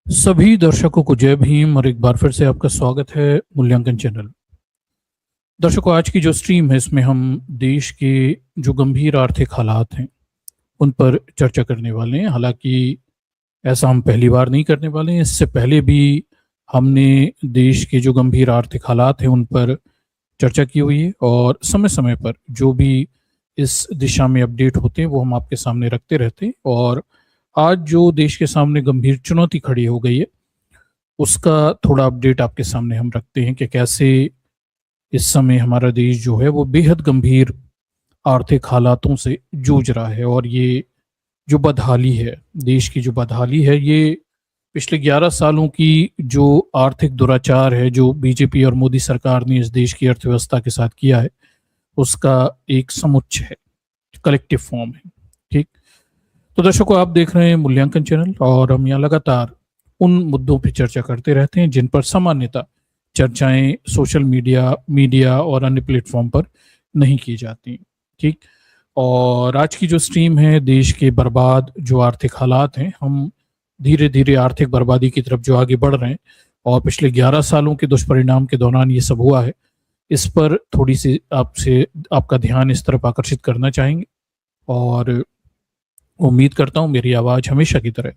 सभी दर्शकों को जय भीम और एक बार फिर से आपका स्वागत है मूल्यांकन चैनल। दर्शकों, आज की जो स्ट्रीम है इसमें हम देश के जो गंभीर आर्थिक हालात हैं उन पर चर्चा करने वाले हैं। हालांकि ऐसा हम पहली बार नहीं करने वाले हैं, इससे पहले भी हमने देश के जो गंभीर आर्थिक हालात हैं उन पर चर्चा की हुई है और समय समय पर जो भी इस दिशा में अपडेट होते हैं वो हम आपके सामने रखते रहते हैं। और आज जो देश के सामने गंभीर चुनौती खड़ी हो गई है उसका थोड़ा अपडेट आपके सामने हम रखते हैं कि कैसे इस समय हमारा देश जो है वो बेहद गंभीर आर्थिक हालातों से जूझ रहा है। और ये जो बदहाली है, देश की जो बदहाली है, ये पिछले 11 सालों की जो आर्थिक दुराचार है जो बीजेपी और मोदी सरकार ने इस देश की अर्थव्यवस्था के साथ किया है उसका एक समुच्चय है, कलेक्टिव फॉर्म है। ठीक, तो दर्शकों, आप देख रहे हैं मूल्यांकन चैनल और हम यहाँ लगातार उन मुद्दों पर चर्चा करते रहते हैं जिन पर सामान्यतः चर्चाएं सोशल मीडिया और अन्य प्लेटफॉर्म पर नहीं की जाती। ठीक, और आज की जो स्ट्रीम है, देश के बर्बाद जो आर्थिक हालात हैं, हम धीरे धीरे आर्थिक बर्बादी की तरफ जो आगे बढ़ रहे हैं और पिछले 11 सालों के दुष्परिणाम के दौरान ये सब हुआ है, इस पर थोड़ी सी आपका ध्यान इस तरफ आकर्षित करना चाहेंगे। और उम्मीद करता हूँ मेरी आवाज़ हमेशा की तरह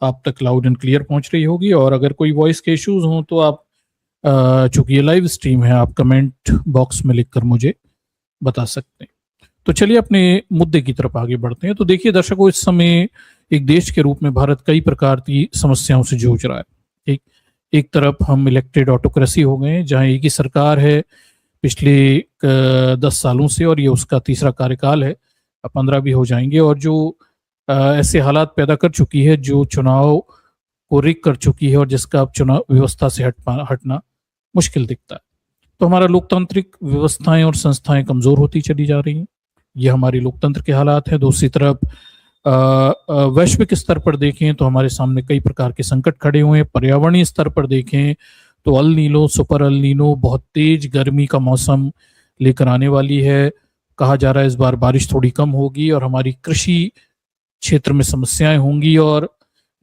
आप तक लाउड एंड क्लियर पहुंच रही होगी। और अगर कोई वॉइस के इश्यूज हों तो आप, चूंकि ये लाइव स्ट्रीम है, आप कमेंट बॉक्स में लिखकर मुझे बता सकते हैं। तो चलिए अपने मुद्दे की तरफ आगे बढ़ते हैं। तो देखिए दर्शकों, इस समय एक देश के रूप में भारत कई प्रकार की समस्याओं से जूझ रहा है। एक तरफ हम इलेक्टेड ऑटोक्रेसी हो गए हैं जहां एक ही सरकार है पिछले 10 सालों से और ये उसका तीसरा कार्यकाल है, अब 15 भी हो जाएंगे, और जो ऐसे हालात पैदा कर चुकी है जो चुनाव को रिग कर चुकी है और जिसका अब चुनाव व्यवस्था से हटना मुश्किल दिखता है। तो हमारा लोकतांत्रिक व्यवस्थाएं और संस्थाएं कमजोर होती चली जा रही हैं, ये हमारी लोकतंत्र के हालात हैं। दूसरी तरफ वैश्विक स्तर पर देखें तो हमारे सामने कई प्रकार के संकट खड़े हुए हैं। पर्यावरणीय स्तर पर देखें तो El Nino, super El Nino बहुत तेज गर्मी का मौसम लेकर आने वाली है। कहा जा रहा है इस बार बारिश थोड़ी कम होगी और हमारी कृषि क्षेत्र में समस्याएं होंगी और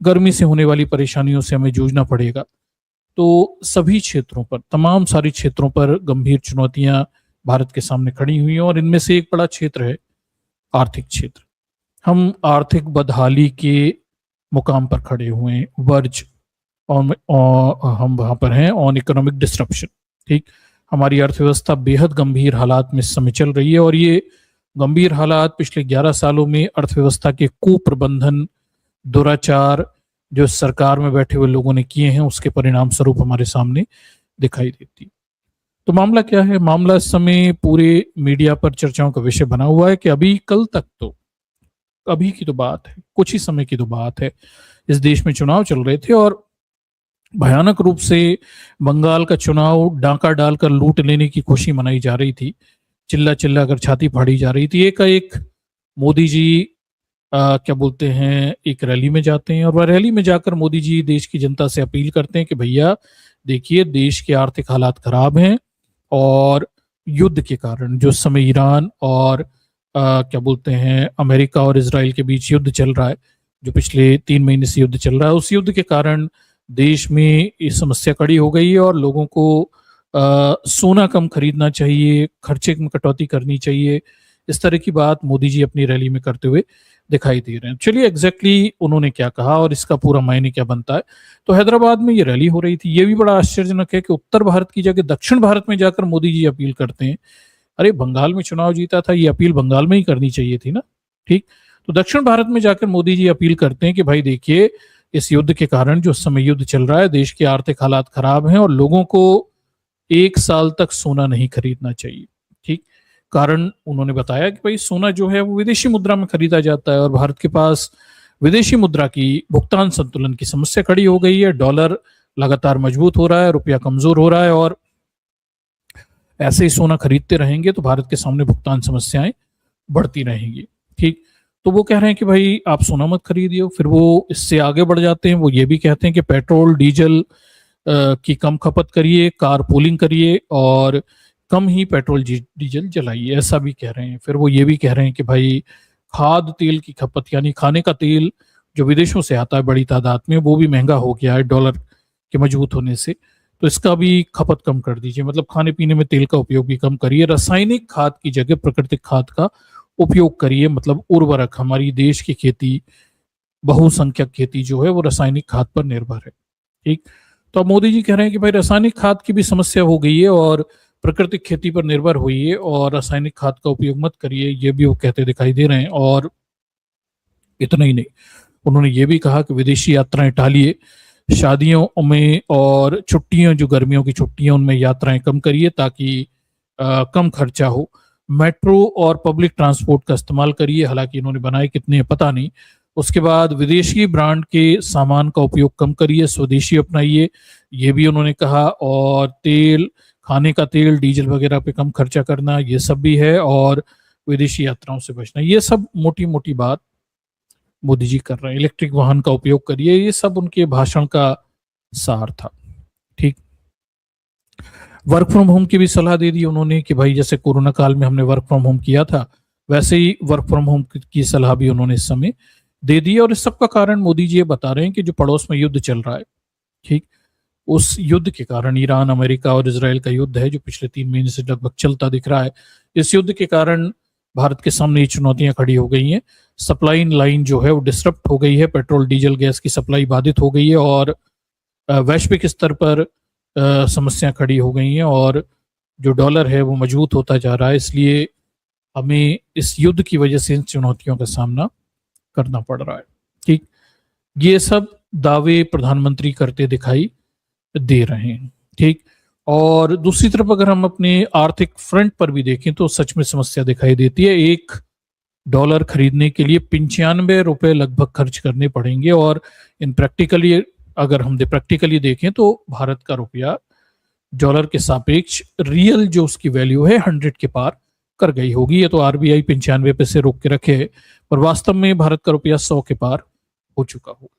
गर्मी से होने वाली परेशानियों से हमें जूझना पड़ेगा। तो सभी क्षेत्रों पर, तमाम सारी क्षेत्रों पर गंभीर चुनौतियां भारत के सामने खड़ी हुई हैं और इनमें से एक बड़ा क्षेत्र है आर्थिक क्षेत्र। हम आर्थिक बदहाली के मुकाम पर खड़े हुए हैं, वर्ज हम वहां पर हैं ऑन इकोनॉमिक डिस्ट्रप्शन। ठीक, हमारी अर्थव्यवस्था बेहद गंभीर हालात में इस समय चल रही है और ये गंभीर हालात पिछले 11 सालों में अर्थव्यवस्था के कुप्रबंधन, दुराचार जो सरकार में बैठे हुए लोगों ने किए हैं उसके परिणाम स्वरूप हमारे सामने दिखाई देती। तो मामला क्या है? मामला इस समय पूरे मीडिया पर चर्चाओं का विषय बना हुआ है कि अभी कल तक तो, अभी की तो बात है, कुछ ही समय की तो बात है, इस देश में चुनाव चल रहे थे और भयानक रूप से बंगाल का चुनाव डाका डालकर लूट लेने की खुशी मनाई जा रही थी, चिल्ला चिल्ला कर छाती फाड़ी जा रही थी। एक मोदी जी क्या बोलते हैं, एक रैली में जाते हैं और वह रैली में जाकर मोदी जी देश की जनता से अपील करते हैं कि भैया देखिए, देश के आर्थिक हालात खराब हैं और युद्ध के कारण जो समय ईरान और क्या बोलते हैं अमेरिका और इजराइल के बीच युद्ध चल रहा है, जो पिछले 3 महीने से युद्ध चल रहा है, उस युद्ध के कारण देश में ये समस्या खड़ी हो गई है और लोगों को सोना कम खरीदना चाहिए, खर्चे में कटौती करनी चाहिए। इस तरह की बात मोदी जी अपनी रैली में करते हुए दिखाई दे रहे हैं। चलिए एग्जैक्टली उन्होंने क्या कहा और इसका पूरा मायने क्या बनता है। तो हैदराबाद में ये रैली हो रही थी। ये भी बड़ा आश्चर्यजनक है कि उत्तर भारत की जगह दक्षिण भारत में जाकर मोदी जी अपील करते हैं। अरे, बंगाल में चुनाव जीता था, ये अपील बंगाल में ही करनी चाहिए थी ना। ठीक, तो दक्षिण भारत में जाकर मोदी जी अपील करते हैं कि भाई देखिए, इस युद्ध के कारण जो समय युद्ध चल रहा है, देश के आर्थिक हालात खराब हैं और लोगों को 1 साल तक सोना नहीं खरीदना चाहिए। ठीक, कारण उन्होंने बताया कि भाई सोना जो है वो विदेशी मुद्रा में खरीदा जाता है और भारत के पास विदेशी मुद्रा की भुगतान संतुलन की समस्या खड़ी हो गई है। डॉलर लगातार मजबूत हो रहा है, रुपया कमजोर हो रहा है और ऐसे ही सोना खरीदते रहेंगे तो भारत के सामने भुगतान समस्याएं बढ़ती रहेंगी। ठीक, तो वो कह रहे हैं कि भाई आप सोना मत खरीदिए। फिर वो इससे आगे बढ़ जाते हैं, वो ये भी कहते हैं कि पेट्रोल डीजल की कम खपत करिए, कार पूलिंग करिए और कम ही पेट्रोल डीजल जलाइए, ऐसा भी कह रहे हैं। फिर वो ये भी कह रहे हैं कि भाई खाद्य तेल की खपत, यानी खाने का तेल जो विदेशों से आता है बड़ी तादाद में, वो भी महंगा हो गया है डॉलर के मजबूत होने से। तो इसका भी खपत कम कर दीजिए, मतलब खाने पीने में तेल का उपयोग भी कम करिए। रासायनिक खाद की जगह प्राकृतिक खाद का उपयोग करिए, मतलब उर्वरक, हमारी देश की खेती, बहुसंख्यक खेती जो है वो रासायनिक खाद पर निर्भर है। ठीक, तो अब मोदी जी कह रहे हैं कि भाई रासायनिक खाद की भी समस्या हो गई है और प्राकृतिक खेती पर निर्भर होइए और रासायनिक खाद का उपयोग मत करिए, ये भी वो कहते दिखाई दे रहे हैं। और इतना ही नहीं, उन्होंने ये भी कहा कि विदेशी यात्राएं टालिए, शादियों में और छुट्टियां, जो गर्मियों की छुट्टियां, उनमें यात्राएं कम करिए ताकि कम खर्चा हो। मेट्रो और पब्लिक ट्रांसपोर्ट का इस्तेमाल करिए, हालांकि इन्होंने बनाए कितने हैं पता नहीं। उसके बाद विदेशी ब्रांड के सामान का उपयोग कम करिए, स्वदेशी अपनाइए, ये भी उन्होंने कहा। और तेल, खाने का तेल, डीजल वगैरह पे कम खर्चा करना, ये सब भी है। और विदेशी यात्राओं से बचना, ये सब मोटी मोटी बात मोदी जी कर रहे हैं। इलेक्ट्रिक वाहन का उपयोग करिए, ये सब उनके भाषण का सार था। ठीक, वर्क फ्रॉम होम की भी सलाह दे दी उन्होंने कि भाई जैसे कोरोना काल में हमने वर्क फ्रॉम होम किया था, वैसे ही वर्क फ्रॉम होम की सलाह भी उन्होंने इस समय दे दी। और इस सब का कारण मोदी जी ये बता रहे हैं कि जो पड़ोस में युद्ध चल रहा है, ठीक, उस युद्ध के कारण, ईरान, अमेरिका और इसराइल का युद्ध है जो पिछले 3 महीने से लगभग चलता दिख रहा है, इस युद्ध के कारण भारत के सामने ये चुनौतियां खड़ी हो गई हैं। सप्लाई लाइन जो है वो डिस्टर्ब हो गई है, पेट्रोल डीजल गैस की सप्लाई बाधित हो गई है और वैश्विक स्तर पर समस्या खड़ी हो गई हैं और जो डॉलर है वो मजबूत होता जा रहा है। इसलिए हमें इस युद्ध की वजह से इन चुनौतियों का सामना करना पड़ रहा है। ठीक, ये सब दावे प्रधानमंत्री करते दिखाई दे रहे हैं। ठीक, और दूसरी तरफ अगर हम अपने आर्थिक फ्रंट पर भी देखें तो सच में समस्या दिखाई देती है। $1 खरीदने के लिए 95 रुपए लगभग खर्च करने पड़ेंगे और इन प्रैक्टिकली, अगर हम प्रैक्टिकली देखें तो भारत का रुपया डॉलर के सापेक्ष रियल जो उसकी वैल्यू है 100 के पार कर गई होगी। ये तो आरबीआई 95 पे से रोक के रखे है, पर वास्तव में भारत का रुपया 100 के पार हो चुका होगा।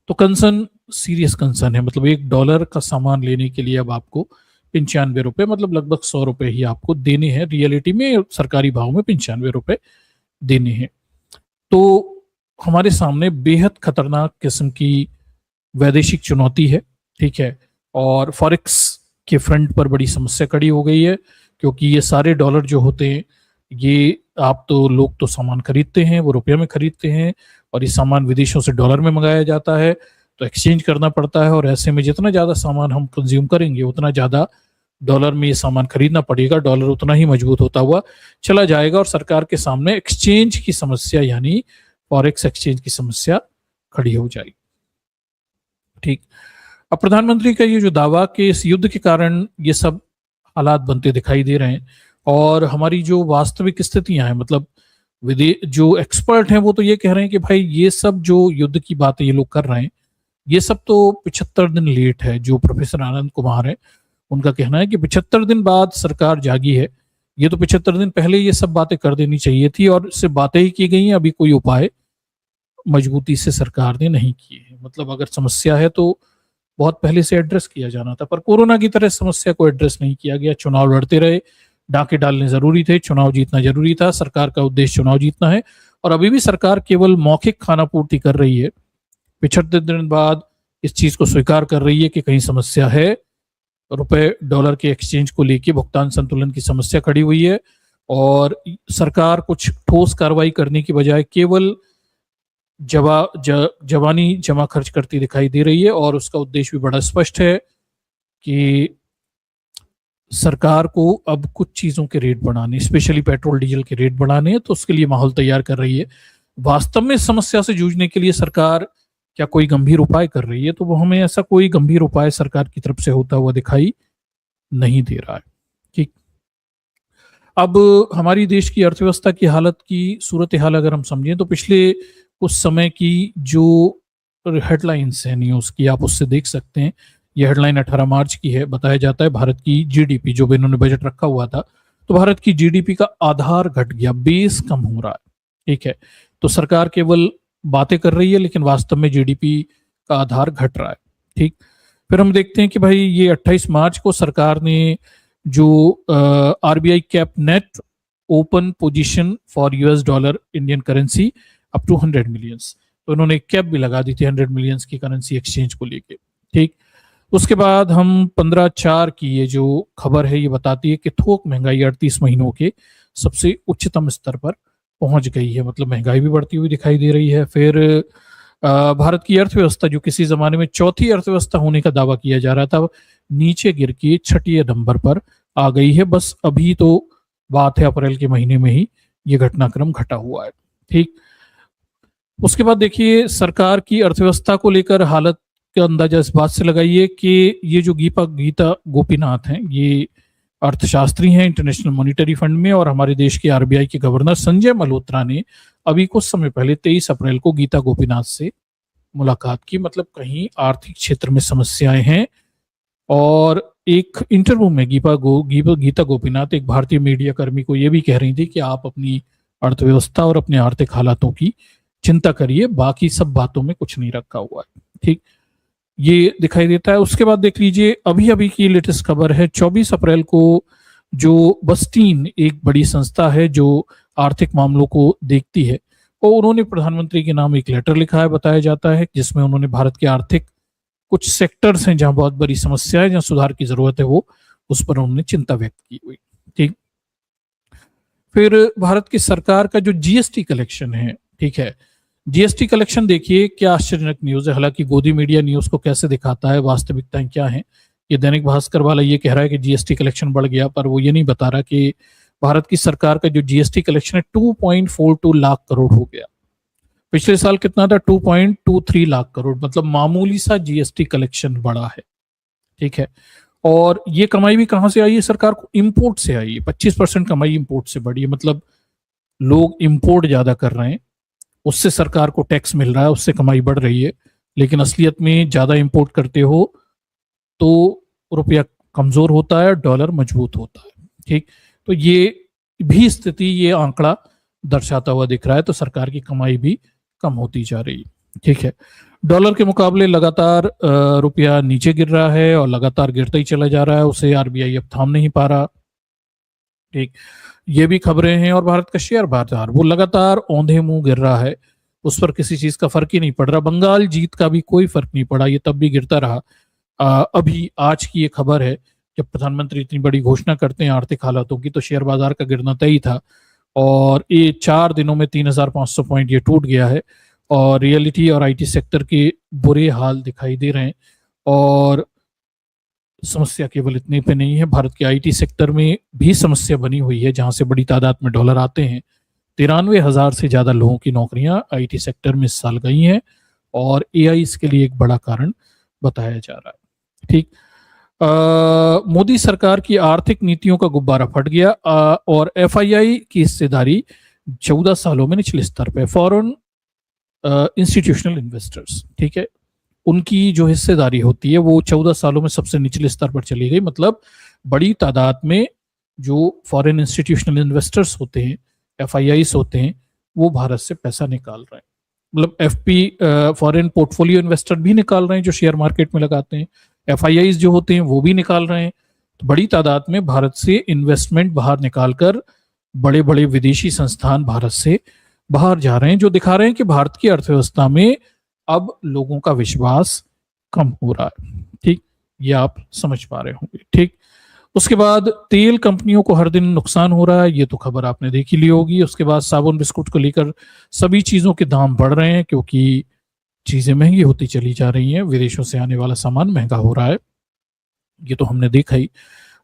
तो कंसर्न, सीरियस कंसर्न है। मतलब $1 का सामान लेने के लिए अब आपको 95 रुपए, मतलब लगभग 100 रुपए ही आपको देने हैं। रियलिटी में सरकारी भाव में 95 रुपए देने हैं। तो हमारे सामने बेहद खतरनाक किस्म की वैदेशिक चुनौती है। ठीक है, और फॉरेक्स के फ्रंट पर बड़ी समस्या खड़ी हो गई है, क्योंकि ये सारे डॉलर जो होते हैं, ये लोग तो सामान खरीदते हैं, वो रुपये में खरीदते हैं, और ये सामान विदेशों से डॉलर में मंगाया जाता है, तो एक्सचेंज करना पड़ता है। और ऐसे में जितना ज़्यादा सामान हम कंज्यूम करेंगे उतना ज़्यादा डॉलर में ये सामान खरीदना पड़ेगा, डॉलर उतना ही मजबूत होता हुआ चला जाएगा और सरकार के सामने एक्सचेंज की समस्या, यानी फॉरेक्स एक्सचेंज की समस्या खड़ी हो जाएगी। ठीक, अब प्रधानमंत्री का ये जो दावा कि इस युद्ध के कारण ये सब हालात बनते दिखाई दे रहे हैं, और हमारी जो वास्तविक स्थितियां हैं, मतलब जो एक्सपर्ट हैं वो तो ये कह रहे हैं कि भाई ये सब जो युद्ध की बातें ये लोग कर रहे हैं, ये सब तो 75 दिन लेट है। जो प्रोफेसर आनंद कुमार है, उनका कहना है कि 75 दिन बाद सरकार जागी है। ये तो 75 दिन पहले ये सब बातें कर देनी चाहिए थी, और इससे बातें ही की गई हैं, अभी कोई उपाय मजबूती से सरकार ने नहीं किए हैं। मतलब अगर समस्या है तो बहुत पहले से एड्रेस किया जाना था, पर कोरोना की तरह समस्या को एड्रेस नहीं किया गया। चुनाव लड़ते रहे, डाके डालने जरूरी थे, चुनाव जीतना जरूरी था, सरकार का उद्देश्य चुनाव जीतना है, और अभी भी सरकार केवल मौखिक खाना पूर्ति कर रही है। 75 दिन बाद इस चीज को स्वीकार कर रही है कि कहीं समस्या है, रुपए डॉलर के एक्सचेंज को लेके भुगतान संतुलन की समस्या खड़ी हुई है, और सरकार कुछ ठोस कार्रवाई करने की बजाय केवल जवानी जमा खर्च करती दिखाई दे रही है। और उसका उद्देश्य भी बड़ा स्पष्ट है कि सरकार को अब कुछ चीजों के रेट बढ़ाने, स्पेशली पेट्रोल डीजल के रेट बढ़ाने हैं, तो उसके लिए माहौल तैयार कर रही है। वास्तव में समस्या से जूझने के लिए सरकार क्या कोई गंभीर उपाय कर रही है, तो वो हमें ऐसा कोई गंभीर उपाय सरकार की तरफ से होता हुआ दिखाई नहीं दे रहा है। ठीक, अब हमारी देश की अर्थव्यवस्था की हालत की सूरत हाल अगर हम समझें तो पिछले कुछ समय की जो हेडलाइंस है न्यूज की, आप उससे देख सकते हैं। यह हेडलाइन 18 मार्च की है। बताया जाता है भारत की जीडीपी, जो भी इन्होंने बजट रखा हुआ था, तो भारत की जीडीपी का आधार घट गया, बेस कम हो रहा है। ठीक है, तो सरकार केवल बातें कर रही है, लेकिन वास्तव में जीडीपी का आधार घट रहा है। ठीक, फिर हम देखते हैं कि भाई ये 28 मार्च को सरकार ने जो RBI cap net open position for US dollar Indian currency up to 100 millions, तो उन्होंने एक कैप भी लगा दी थी 100 मिलियंस की करेंसी एक्सचेंज को लेके। ठीक, उसके बाद हम 15/4 की ये जो खबर है ये बताती है कि थोक महंगाई 38 महीनों के सबसे उच्चतम स्तर पर पहुंच गई है, मतलब महंगाई भी बढ़ती हुई दिखाई दे रही है। फिर भारत की अर्थव्यवस्था जो किसी जमाने में चौथी अर्थव्यवस्था होने का दावा किया जा रहा था, नीचे गिर के 6ठे नंबर पर आ गई है। बस अभी तो बात है अप्रैल के महीने में ही ये घटनाक्रम घटा हुआ है। ठीक, उसके बाद देखिए सरकार की अर्थव्यवस्था को लेकर हालत का अंदाजा इस बात से लगाइए कि ये जो गीता गोपीनाथ हैं, ये अर्थशास्त्री हैं इंटरनेशनल मॉनिटरी फंड में, और हमारे देश के आरबीआई के गवर्नर संजय मल्होत्रा ने अभी कुछ समय पहले 23 अप्रैल को गीता गोपीनाथ से मुलाकात की। मतलब कहीं आर्थिक क्षेत्र में समस्याएं हैं, और एक इंटरव्यू में गीता गोपीनाथ एक भारतीय मीडिया कर्मी को यह भी कह रही थी कि आप अपनी अर्थव्यवस्था और अपने आर्थिक हालातों की चिंता करिए, बाकी सब बातों में कुछ नहीं रखा हुआ है। ठीक, ये दिखाई देता है। उसके बाद देख लीजिए अभी अभी की लेटेस्ट खबर है 24 अप्रैल को, जो बस्टीन एक बड़ी संस्था है जो आर्थिक मामलों को देखती है, और उन्होंने प्रधानमंत्री के नाम एक लेटर लिखा है, बताया जाता है, जिसमें उन्होंने भारत के आर्थिक कुछ सेक्टर्स हैं जहां बहुत बड़ी समस्या है, जहां सुधार की जरूरत है, वो उस पर उन्होंने चिंता व्यक्त की हुई। ठीक, फिर भारत की सरकार का जो जीएसटी कलेक्शन है, ठीक है, जीएसटी कलेक्शन देखिए क्या आश्चर्यजनक न्यूज है। हालांकि गोदी मीडिया न्यूज को कैसे दिखाता है, वास्तविकताएं क्या है, ये दैनिक भास्कर वाला ये कह रहा है कि जीएसटी कलेक्शन बढ़ गया, पर वो ये नहीं बता रहा कि भारत की सरकार का जो जीएसटी कलेक्शन है 2.42 लाख करोड़ हो गया। पिछले साल कितना था? 2.23 लाख करोड़, मतलब मामूली सा जीएसटी कलेक्शन बढ़ा है। ठीक है, और ये कमाई भी कहां से आई है? सरकार को इंपोर्ट से आई है। 25% कमाई इंपोर्ट से बढ़ी है, मतलब लोग इंपोर्ट ज्यादा कर रहे हैं, उससे सरकार को टैक्स मिल रहा है, उससे कमाई बढ़ रही है। लेकिन असलियत में ज्यादा इंपोर्ट करते हो तो रुपया कमजोर होता है, डॉलर मजबूत होता है। ठीक, तो ये भी स्थिति, ये आंकड़ा दर्शाता हुआ दिख रहा है, तो सरकार की कमाई भी कम होती जा रही है। ठीक है, डॉलर के मुकाबले लगातार रुपया नीचे गिर रहा है, और लगातार गिरता ही चला जा रहा है, उसे आरबीआई अब थाम नहीं पा रहा। ठीक, ये भी खबरें हैं। और भारत का शेयर बाजार वो लगातार औंधे मुंह गिर रहा है, उस पर किसी चीज का फर्क ही नहीं पड़ रहा। बंगाल जीत का भी कोई फर्क नहीं पड़ा, ये तब भी गिरता रहा। अभी आज की ये खबर है, जब प्रधानमंत्री इतनी बड़ी घोषणा करते हैं आर्थिक हालातों की, तो शेयर बाजार का गिरना तय था, और ये 4 दिनों में 3,500 पॉइंट ये टूट गया है। और रियलिटी और आईटी सेक्टर के बुरे हाल दिखाई दे रहे हैं। और समस्या केवल इतने पे नहीं है, भारत के आईटी सेक्टर में भी समस्या बनी हुई है, जहां से बड़ी तादाद में डॉलर आते हैं। 93,000 से ज्यादा लोगों की नौकरियां आईटी सेक्टर में इस साल गई हैं, और एआई इसके लिए एक बड़ा कारण बताया जा रहा है। ठीक, मोदी सरकार की आर्थिक नीतियों का गुब्बारा फट गया, और एफआईआई की हिस्सेदारी 14 सालों में निचले स्तर पे। फॉरेन इंस्टीट्यूशनल इन्वेस्टर्स, ठीक है, उनकी जो हिस्सेदारी होती है वो 14 सालों में सबसे निचले स्तर पर चली गई। मतलब बड़ी तादाद में जो फॉरेन इंस्टीट्यूशनल इन्वेस्टर्स होते हैं, एफआईआईस होते हैं, वो भारत से पैसा निकाल रहे हैं। मतलब एफपी फॉरेन पोर्टफोलियो इन्वेस्टर भी निकाल रहे हैं जो शेयर मार्केट में लगाते हैं, एफआईआईस जो होते हैं वो भी निकाल रहे हैं। तो बड़ी तादाद में भारत से इन्वेस्टमेंट बाहर निकालकर बड़े बड़े विदेशी संस्थान भारत से बाहर जा रहे हैं, जो दिखा रहे हैं कि भारत की अर्थव्यवस्था में अब लोगों का विश्वास कम हो रहा है। ठीक, ये आप समझ पा रहे होंगे। ठीक, उसके बाद तेल कंपनियों को हर दिन नुकसान हो रहा है, ये तो खबर आपने देख ही ली होगी। उसके बाद साबुन बिस्कुट को लेकर सभी चीजों के दाम बढ़ रहे हैं, क्योंकि चीजें महंगी होती चली जा रही हैं, विदेशों से आने वाला सामान महंगा हो रहा है, ये तो हमने देखा ही।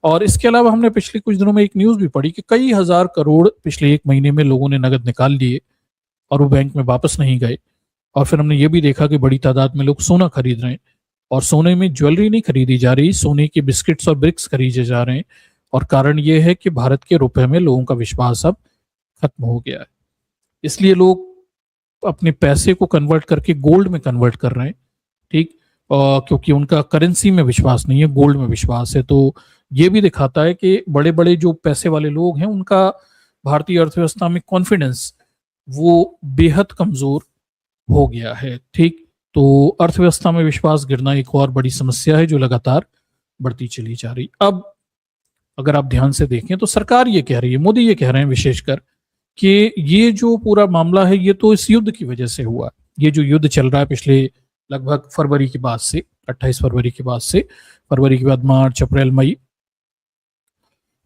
और इसके अलावा हमने पिछले कुछ दिनों में एक न्यूज भी पढ़ी कि कई हजार करोड़ पिछले 1 महीने में लोगों ने नगद निकाल लिए और वो बैंक में वापस नहीं गए। और फिर हमने ये भी देखा कि बड़ी तादाद में लोग सोना खरीद रहे हैं, और सोने में ज्वेलरी नहीं खरीदी जा रही, सोने के बिस्किट्स और ब्रिक्स खरीदे जा रहे हैं। और कारण ये है कि भारत के रुपए में लोगों का विश्वास अब खत्म हो गया है, इसलिए लोग अपने पैसे को कन्वर्ट करके गोल्ड में कन्वर्ट कर रहे हैं। ठीक, क्योंकि उनका करेंसी में विश्वास नहीं है, गोल्ड में विश्वास है। तो ये भी दिखाता है कि बड़े बड़े जो पैसे वाले लोग हैं, उनका भारतीय अर्थव्यवस्था में कॉन्फिडेंस वो बेहद कमजोर हो गया है। ठीक, तो अर्थव्यवस्था में विश्वास गिरना एक और बड़ी समस्या है जो लगातार बढ़ती चली जा रही। अब अगर आप ध्यान से देखें तो सरकार ये कह रही है, मोदी ये कह रहे हैं विशेषकर, कि ये जो पूरा मामला है ये तो इस युद्ध की वजह से हुआ, ये जो युद्ध चल रहा है पिछले लगभग फरवरी के बाद से, 28 फरवरी के बाद से, फरवरी के बाद मार्च, अप्रैल, मई,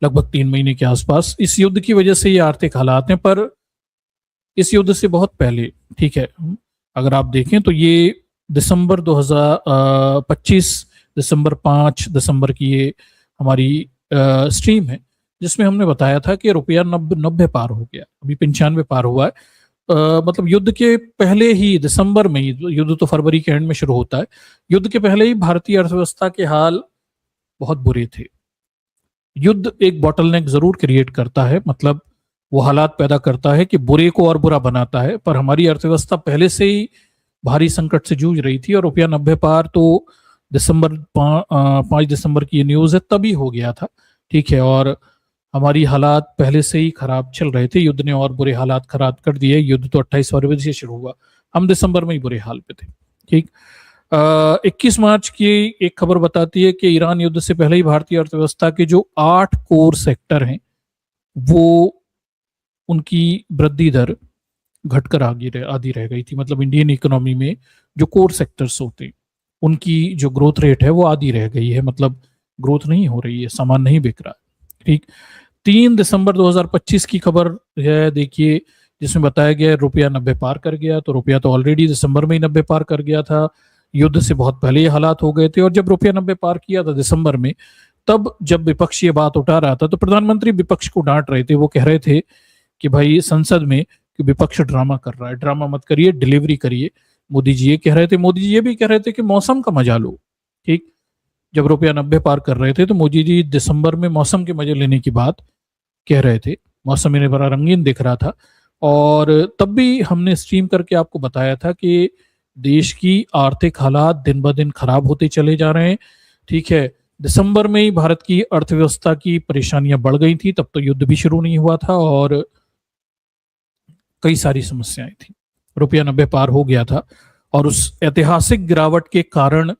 लगभग 3 महीने के आसपास, इस युद्ध की वजह से ये आर्थिक हालात हैं। पर इस युद्ध से बहुत पहले, ठीक है, अगर आप देखें तो ये दिसंबर 2025, दिसंबर 5 दिसंबर की ये हमारी स्ट्रीम है, जिसमें हमने बताया था कि रुपया 90 पार हो गया, अभी 95 पार हुआ है। मतलब युद्ध के पहले ही, दिसंबर में ही, युद्ध तो फरवरी के एंड में शुरू होता है, युद्ध के पहले ही भारतीय अर्थव्यवस्था के हाल बहुत बुरे थे। युद्ध एक बॉटलनेक जरूर क्रिएट करता है, मतलब वो हालात पैदा करता है कि बुरे को और बुरा बनाता है, पर हमारी अर्थव्यवस्था पहले से ही भारी संकट से जूझ रही थी और रुपया 90 पार तो दिसंबर 5 दिसंबर की ये न्यूज है, तभी हो गया था, ठीक है। और हमारी हालात पहले से ही खराब चल रहे थे, युद्ध ने और बुरे हालात खराब कर दिए। युद्ध तो 28 फरवरी से शुरू हुआ, हम दिसंबर में ही बुरे हाल पे थे, ठीक। 21 मार्च की एक खबर बताती है कि ईरान युद्ध से पहले ही भारतीय अर्थव्यवस्था के जो 8 कोर सेक्टर हैं, वो उनकी वृद्धि दर घटकर आधी रह गई थी। मतलब इंडियन इकोनॉमी में जो कोर सेक्टर्स होते हैं, उनकी जो ग्रोथ रेट है वो आधी रह गई है, मतलब ग्रोथ नहीं हो रही है, सामान नहीं बिक रहा है, ठीक। 3 दिसंबर 2025 की खबर है, देखिए, जिसमें बताया गया रुपया 90 पार कर गया। तो रुपया तो ऑलरेडी दिसंबर में ही 90 पार कर गया था, युद्ध से बहुत पहले ये हालात हो गए थे। और जब रुपया 90 पार किया था दिसंबर में, तब जब विपक्ष ये बात उठा रहा था तो प्रधानमंत्री विपक्ष को डांट रहे थे। वो कह रहे थे कि भाई संसद में कि विपक्ष ड्रामा कर रहा है, ड्रामा मत करिए, डिलीवरी करिए। मोदी जी ये कह रहे थे। मोदी जी ये भी कह रहे थे कि मौसम का मजा लो, ठीक। जब रुपया 90 पार कर रहे थे तो मोदी जी दिसंबर में मौसम के मजे लेने की बात कह रहे थे। मौसम इन्हें बड़ा रंगीन दिख रहा था। और तब भी हमने स्ट्रीम करके आपको बताया था कि देश की आर्थिक हालात दिन ब दिन खराब होते चले जा रहे हैं, ठीक है। दिसंबर में ही भारत की अर्थव्यवस्था की परेशानियां बढ़ गई थी, तब तो युद्ध भी शुरू नहीं हुआ था और कई सारी समस्याएं थी। रुपया 90 पार हो गया था और उस ऐतिहासिक गिरावट के कारण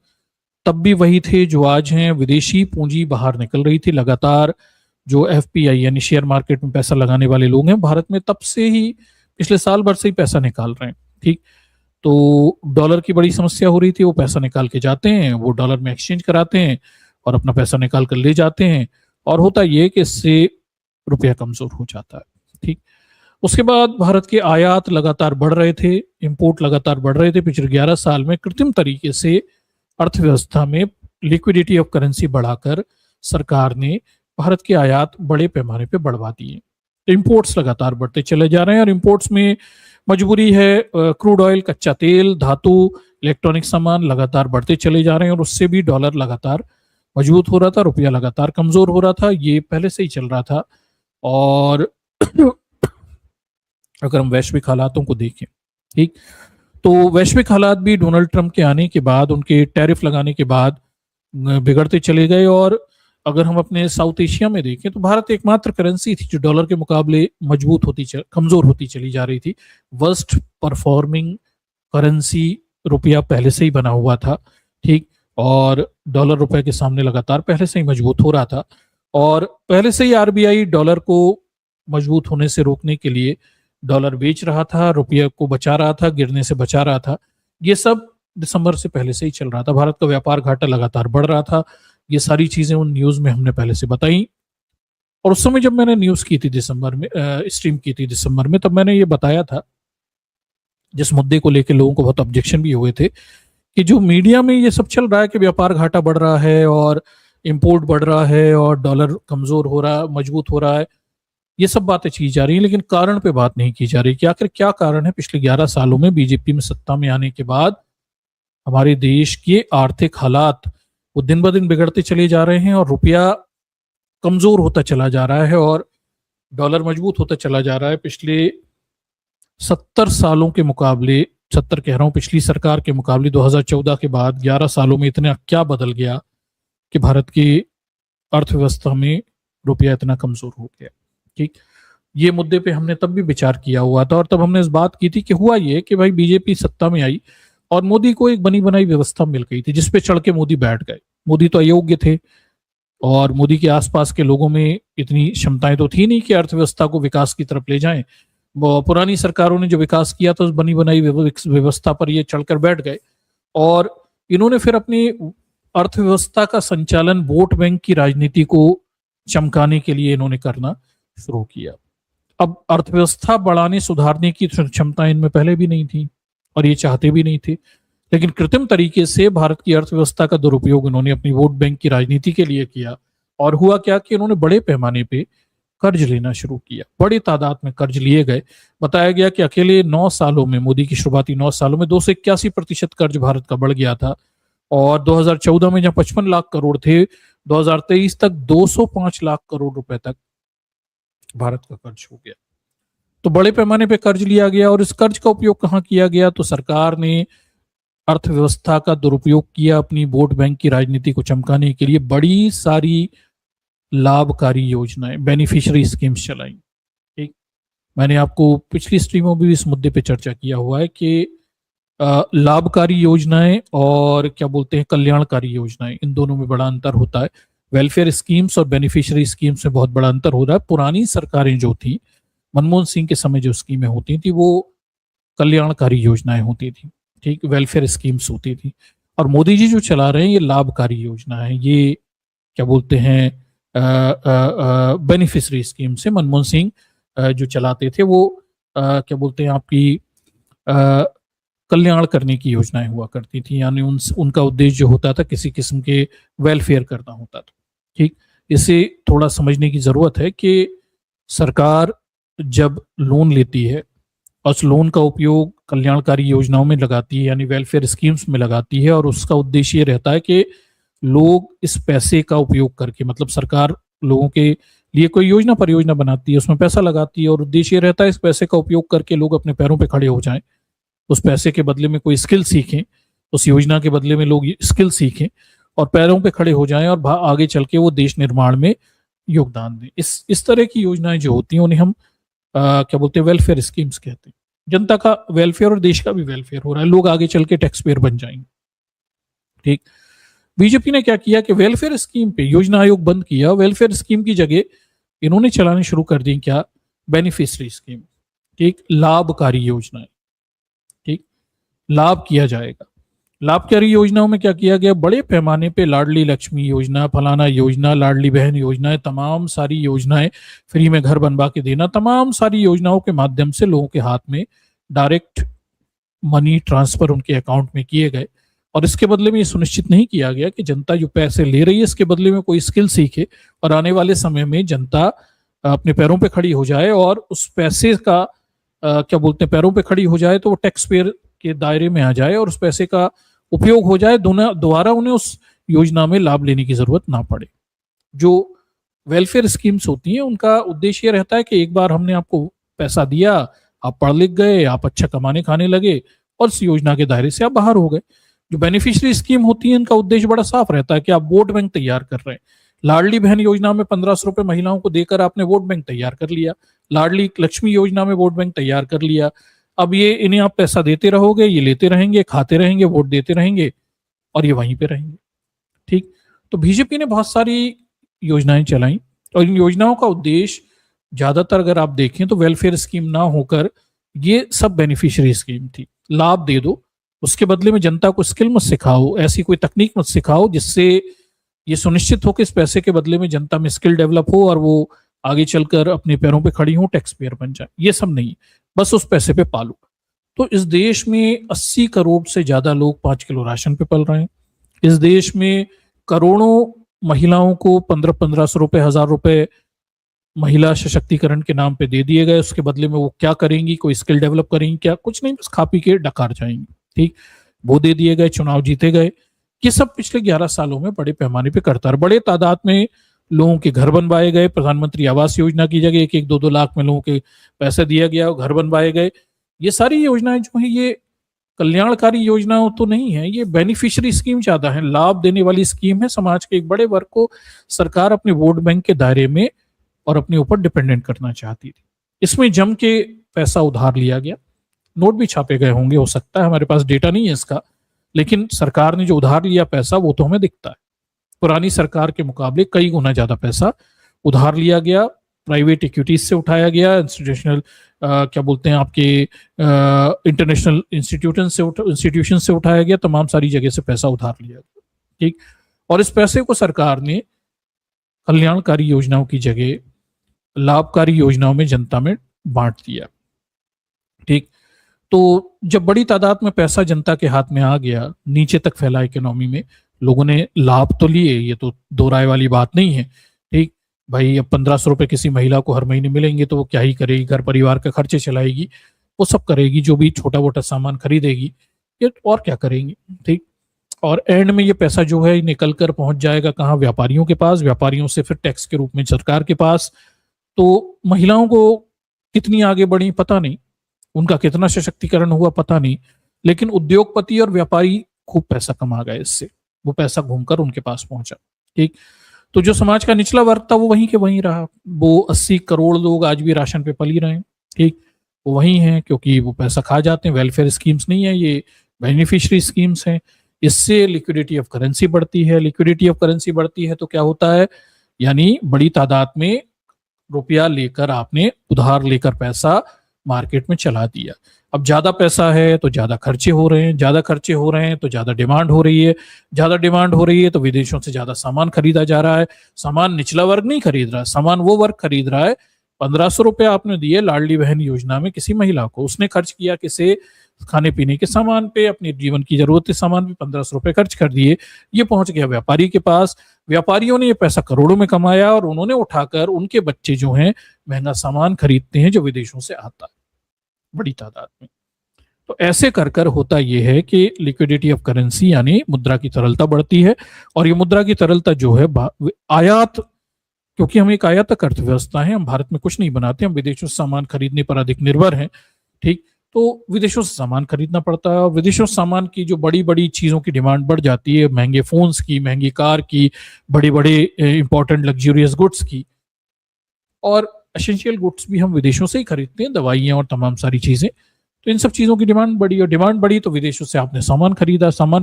तब भी वही थे जो आज हैं। विदेशी पूंजी बाहर निकल रही थी लगातार। जो एफपीआई यानी शेयर मार्केट में पैसा लगाने वाले लोग हैं भारत में, तब से ही, पिछले साल भर से ही पैसा निकाल रहे हैं, ठीक। तो डॉलर की बड़ी समस्या हो रही थी, वो पैसा निकाल के जाते हैं, वो डॉलर में एक्सचेंज कराते हैं और अपना पैसा निकाल कर ले जाते हैं। और होता यह कि इससे रुपया कमजोर हो जाता है, ठीक। उसके बाद भारत के आयात लगातार बढ़ रहे थे, इंपोर्ट लगातार बढ़ रहे थे। पिछले 11 साल में कृत्रिम तरीके से अर्थव्यवस्था में लिक्विडिटी ऑफ करेंसी बढ़ाकर सरकार ने भारत के आयात बड़े पैमाने पे बढ़वा दिए। इंपोर्ट्स लगातार बढ़ते चले जा रहे हैं और इंपोर्ट्स में मजबूरी है, क्रूड ऑयल, कच्चा तेल, धातु, इलेक्ट्रॉनिक सामान लगातार बढ़ते चले जा रहे हैं और उससे भी डॉलर लगातार मजबूत हो रहा था, रुपया लगातार कमजोर हो रहा था। ये पहले से ही चल रहा था। और अगर हम वैश्विक हालातों को देखें, ठीक, तो वैश्विक हालात भी डोनाल्ड ट्रंप के आने के बाद, उनके टैरिफ लगाने के बाद बिगड़ते चले गए। और अगर हम अपने साउथ एशिया में देखें तो भारत एकमात्र करेंसी थी जो डॉलर के मुकाबले कमजोर होती चली जा रही थी। वर्स्ट परफॉर्मिंग करेंसी रुपया पहले से ही बना हुआ था, ठीक। और डॉलर रुपए के सामने लगातार पहले से ही मजबूत हो रहा था और पहले से ही आरबीआई डॉलर को मजबूत होने से रोकने के लिए डॉलर बेच रहा था, रुपये को बचा रहा था, गिरने से बचा रहा था। ये सब दिसंबर से पहले से ही चल रहा था। भारत का व्यापार घाटा लगातार बढ़ रहा था। ये सारी चीजें उन न्यूज में हमने पहले से बताई। और उस समय जब मैंने न्यूज की थी दिसंबर में, स्ट्रीम की थी दिसंबर में, तब मैंने ये बताया था, जिस मुद्दे को लेकर लोगों को बहुत ऑब्जेक्शन भी हुए थे, कि जो मीडिया में ये सब चल रहा है कि व्यापार घाटा बढ़ रहा है और इंपोर्ट बढ़ रहा है और डॉलर कमजोर हो रहा, मजबूत हो रहा है, ये सब बातें की जा रही है, लेकिन कारण पे बात नहीं की जा रही कि आखिर क्या कारण है। पिछले 11 सालों में बीजेपी में सत्ता में आने के बाद हमारे देश के आर्थिक हालात वो दिन ब दिन बिगड़ते चले जा रहे हैं और रुपया कमजोर होता चला जा रहा है और डॉलर मजबूत होता चला जा रहा है। पिछले 70 सालों के मुकाबले, 70 कह रहा हूं, पिछली सरकार के मुकाबले 2014 के बाद 11 सालों में इतना क्या बदल गया कि भारत की अर्थव्यवस्था में रुपया इतना कमजोर हो गया, ठीक। ये मुद्दे पे हमने तब भी विचार किया हुआ था और तब हमने इस बात की थी कि हुआ ये कि भाई बीजेपी सत्ता में आई और मोदी को एक बनी बनाई व्यवस्था मिल गई थी जिसपे चढ़ के मोदी बैठ गए। मोदी तो अयोग्य थे और मोदी के आसपास के लोगों में इतनी क्षमताएं तो थी नहीं कि अर्थव्यवस्था को विकास की तरफ ले जाएं। पुरानी सरकारों ने जो विकास किया था उस बनी बनाई व्यवस्था पर ये चढ़कर बैठ गए और इन्होंने फिर अपनी अर्थव्यवस्था का संचालन वोट बैंक की राजनीति को चमकाने के लिए इन्होंने करना शुरू किया। अब अर्थव्यवस्था बढ़ाने सुधारने की क्षमता इनमें पहले भी नहीं थी और ये चाहते भी नहीं थे, लेकिन कृत्रिम तरीके से भारत की अर्थव्यवस्था का दुरुपयोग इन्होंने अपनी वोट बैंक की राजनीति के लिए किया। और हुआ क्या कि इन्होंने बड़े पैमाने पे कर्ज लेना शुरू किया, बड़ी तादाद में कर्ज लिए गए। बताया गया कि अकेले 9 सालों में, मोदी की शुरुआती 9 सालों में 281% कर्ज भारत का बढ़ गया था और 2014 में जहां 55 लाख करोड़ थे, 2023 तक 205 लाख करोड़ रुपए तक भारत का कर्ज हो गया। तो बड़े पैमाने पे कर्ज लिया गया और इस कर्ज का उपयोग कहाँ किया गया? तो सरकार ने अर्थव्यवस्था का दुरुपयोग किया अपनी वोट बैंक की राजनीति को चमकाने के लिए। बड़ी सारी लाभकारी योजनाएं, बेनिफिशियरी स्कीम्स चलाई। ठीक, मैंने आपको पिछली स्ट्रीमों में भी इस मुद्दे पे चर्चा किया हुआ है कि लाभकारी योजनाएं और क्या बोलते हैं कल्याणकारी योजनाएं, इन दोनों में बड़ा अंतर होता है। वेलफेयर स्कीम्स और बेनिफिशियरी स्कीम्स में बहुत बड़ा अंतर हो रहा है। पुरानी सरकारें जो थी, मनमोहन सिंह के समय जो स्कीमें होती थी वो कल्याणकारी योजनाएं होती थी, ठीक, वेलफेयर स्कीम्स होती थी। और मोदी जी जो चला रहे हैं ये लाभकारी योजना है, ये क्या बोलते हैं बेनिफिशियरी स्कीम से। मनमोहन सिंह जो चलाते थे वो क्या बोलते हैं आपकी कल्याण करने की योजनाएं हुआ करती थी, यानी उनका उद्देश्य जो होता था किसी किस्म के वेलफेयर करना होता था। ठीक, इसे थोड़ा समझने की जरूरत है कि सरकार जब लोन लेती है और उस लोन का उपयोग कल्याणकारी योजनाओं में लगाती है, यानी वेलफेयर स्कीम्स में लगाती है, और उसका उद्देश्य ये रहता है कि लोग इस पैसे का उपयोग करके, मतलब सरकार लोगों के लिए कोई योजना परियोजना बनाती है, उसमें पैसा लगाती है और उद्देश्य ये रहता है इस पैसे का उपयोग करके लोग अपने पैरों पे खड़े हो जाएं, उस पैसे के बदले में कोई स्किल सीखें, उस योजना के बदले में लोग स्किल सीखें और पैरों पे खड़े हो जाएं और आगे चल के वो देश निर्माण में योगदान दें। इस तरह की योजनाएं जो होती हैं उन्हें हम क्या बोलते हैं वेलफेयर स्कीम्स कहते हैं। जनता का वेलफेयर और देश का भी वेलफेयर हो रहा है, लोग आगे चल के टैक्स पेयर बन जाएंगे। ठीक, बीजेपी ने क्या किया कि वेलफेयर स्कीम पे योजना आयोग बंद किया, वेलफेयर स्कीम की जगह इन्होंने चलानी शुरू कर दी क्या? Beneficiary scheme. ठीक, लाभकारी योजनाएं। ठीक, लाभ किया जाएगा। लाभकारी योजनाओं में क्या किया गया? बड़े पैमाने पे लाडली लक्ष्मी योजना, फलाना योजना, लाडली बहन योजना, तमाम सारी योजनाएं, फ्री में घर बनवा के देना, तमाम सारी योजनाओं के माध्यम से लोगों के हाथ में डायरेक्ट मनी ट्रांसफर उनके अकाउंट में किए गए। और इसके बदले में ये सुनिश्चित नहीं किया गया कि जनता जो पैसे ले रही है इसके बदले में कोई स्किल सीखे और आने वाले समय में जनता अपने पैरों पे खड़ी हो जाए और उस पैसे का क्या बोलते हैं पैरों पे खड़ी हो जाए तो वो टैक्स पेयर के दायरे में आ जाए और उस पैसे का उपयोग हो जाए, दोबारा उन्हें उस योजना में लाभ लेने की जरूरत ना पड़े। जो वेलफेयर स्कीम्स होती हैं उनका उद्देश्य रहता है कि एक बार हमने आपको पैसा दिया, आप पढ़ लिख गए, आप अच्छा कमाने खाने लगे और इस योजना के दायरे से आप बाहर हो गए। जो बेनिफिशियरी स्कीम होती है इनका उद्देश्य बड़ा साफ रहता है कि आप वोट बैंक तैयार कर रहे हैं। लाडली बहन योजना में 1500 रुपए महिलाओं को देकर आपने वोट बैंक तैयार कर लिया, लाडली लक्ष्मी योजना में वोट बैंक तैयार कर लिया। अब ये इन्हें आप पैसा देते रहोगे, ये लेते रहेंगे, खाते रहेंगे, वोट देते रहेंगे और ये वहीं पे रहेंगे। ठीक, तो बीजेपी ने बहुत सारी योजनाएं चलाई और इन योजनाओं का उद्देश्य ज्यादातर अगर आप देखें तो वेलफेयर स्कीम ना होकर ये सब बेनिफिशियरी स्कीम थी। लाभ दे दो, उसके बदले में जनता को स्किल मत सिखाओ, ऐसी कोई तकनीक मत सिखाओ जिससे ये सुनिश्चित हो कि इस पैसे के बदले में जनता में स्किल डेवलप हो और वो आगे चलकर अपने पैरों पे खड़ी हो, टैक्स पेयर बन जाए। ये सब नहीं, बस उस पैसे पे पालो। तो इस देश में 80 करोड़ से ज्यादा लोग 5 किलो राशन पे पल रहे हैं। इस देश में करोड़ों महिलाओं को 1500 रुपए, 1000 रुपए महिला सशक्तिकरण के नाम पे दे दिए गए। उसके बदले में वो क्या करेंगी? कोई स्किल डेवलप करेंगी क्या? कुछ नहीं, बस खा पी के डकार जाएंगी। ठीक, वो दे दिए गए, चुनाव जीते गए। ये सब पिछले 11 सालों में बड़े पैमाने पे करता है। बड़े तादाद में लोगों के घर बनवाए गए, प्रधानमंत्री आवास योजना की जगह 1-1, 2-2 लाख में लोगों के पैसे दिया गया, घर बनवाए गए। ये सारी योजनाएं जो है ये कल्याणकारी योजनाओं तो नहीं है, ये बेनिफिशियरी स्कीम ज्यादा है, लाभ देने वाली स्कीम है। समाज के एक बड़े वर्ग को सरकार अपने वोट बैंक के दायरे में और अपने ऊपर डिपेंडेंट करना चाहती थी। इसमें जम के पैसा उधार लिया गया, नोट भी छापे गए होंगे, हो सकता है, हमारे पास डेटा नहीं है इसका, लेकिन सरकार ने जो उधार लिया पैसा वो तो हमें दिखता है। पुरानी सरकार के मुकाबले कई गुना ज्यादा पैसा उधार लिया गया प्राइवेट इक्विटीज से उठाया गया, इंस्टीट्यूशनल क्या बोलते हैं आपके इंटरनेशनल इंस्टीट्यूशन से उठाया गया, तमाम सारी जगह से पैसा उधार लिया गया। ठीक, और इस पैसे को सरकार ने कल्याणकारी योजनाओं की जगह लाभकारी योजनाओं में जनता में बांट दिया। ठीक, तो जब बड़ी तादाद में पैसा जनता के हाथ में आ गया, नीचे तक फैला इकोनॉमी में, लोगों ने लाभ तो लिए, ये तो दो राय वाली बात नहीं है। ठीक भाई, अब 1500 रुपए किसी महिला को हर महीने मिलेंगे तो वो क्या ही करेगी, घर परिवार का खर्चे चलाएगी, वो सब करेगी, जो भी छोटा मोटा सामान खरीदेगी, ये और क्या करेंगी। ठीक, और एंड में ये पैसा जो है निकल कर पहुंच जाएगा कहाँ, व्यापारियों के पास, व्यापारियों से फिर टैक्स के रूप में सरकार के पास। तो महिलाओं को कितनी आगे बढ़ी पता नहीं, उनका कितना सशक्तिकरण हुआ पता नहीं, लेकिन उद्योगपति और व्यापारी खूब पैसा कमा गए इससे, वो पैसा घूमकर उनके पास पहुंचा। ठीक, तो जो समाज का निचला वर्ग था वो वहीं के वहीं रहा। वो 80 करोड़ लोग आज भी राशन पे पली रहे हैं। ठीक, वो वहीं हैं क्योंकि वो पैसा खा जाते हैं। वेलफेयर स्कीम्स नहीं है ये, बेनिफिशियरी स्कीम्स हैं। इससे लिक्विडिटी ऑफ करेंसी बढ़ती है। लिक्विडिटी ऑफ करेंसी बढ़ती है तो क्या होता है, यानी बड़ी तादाद में रुपया लेकर आपने उधार लेकर पैसा मार्केट में चला दिया। अब ज्यादा पैसा है तो ज्यादा खर्चे हो रहे हैं, ज्यादा खर्चे हो रहे हैं तो ज्यादा डिमांड हो रही है, ज्यादा डिमांड हो रही है तो विदेशों से ज्यादा सामान खरीदा जा रहा है। सामान निचला वर्ग नहीं खरीद रहा है, सामान वो वर्ग खरीद रहा है। 1500 रुपये आपने दिए लाडली बहन योजना में किसी महिला को, उसने खर्च किया किसे, खाने पीने के सामान पे, अपने जीवन की जरूरत के सामान पे 1500 रुपये खर्च कर दिए। ये पहुंच गया व्यापारी के पास, व्यापारियों ने ये पैसा करोड़ों में कमाया और उन्होंने उठाकर उनके बच्चे जो हैं महंगा सामान खरीदते हैं जो विदेशों से आता है बड़ी तादाद में। तो ऐसे कर कर होता यह है कि लिक्विडिटी ऑफ करेंसी यानी मुद्रा की तरलता बढ़ती है। और ये मुद्रा की तरलता जो है आयात, क्योंकि हम एक आयातक अर्थव्यवस्था है, हम भारत में कुछ नहीं बनाते, हम विदेशों से सामान खरीदने पर अधिक निर्भर हैं। ठीक, तो विदेशों से सामान खरीदना पड़ता है और विदेशों से सामान की जो बड़ी बड़ी चीजों की डिमांड बढ़ जाती है, महंगे फोन्स की, महंगी कार की, बड़े बड़े इंपॉर्टेंट लग्जूरियस गुड्स की, और एसेंशियल गुड्स भी हम विदेशों से ही खरीदते हैं, दवाइयाँ और तमाम सारी चीजें। तो इन सब चीजों की डिमांड बढ़ी और डिमांड बढ़ी तो विदेशों से आपने सामान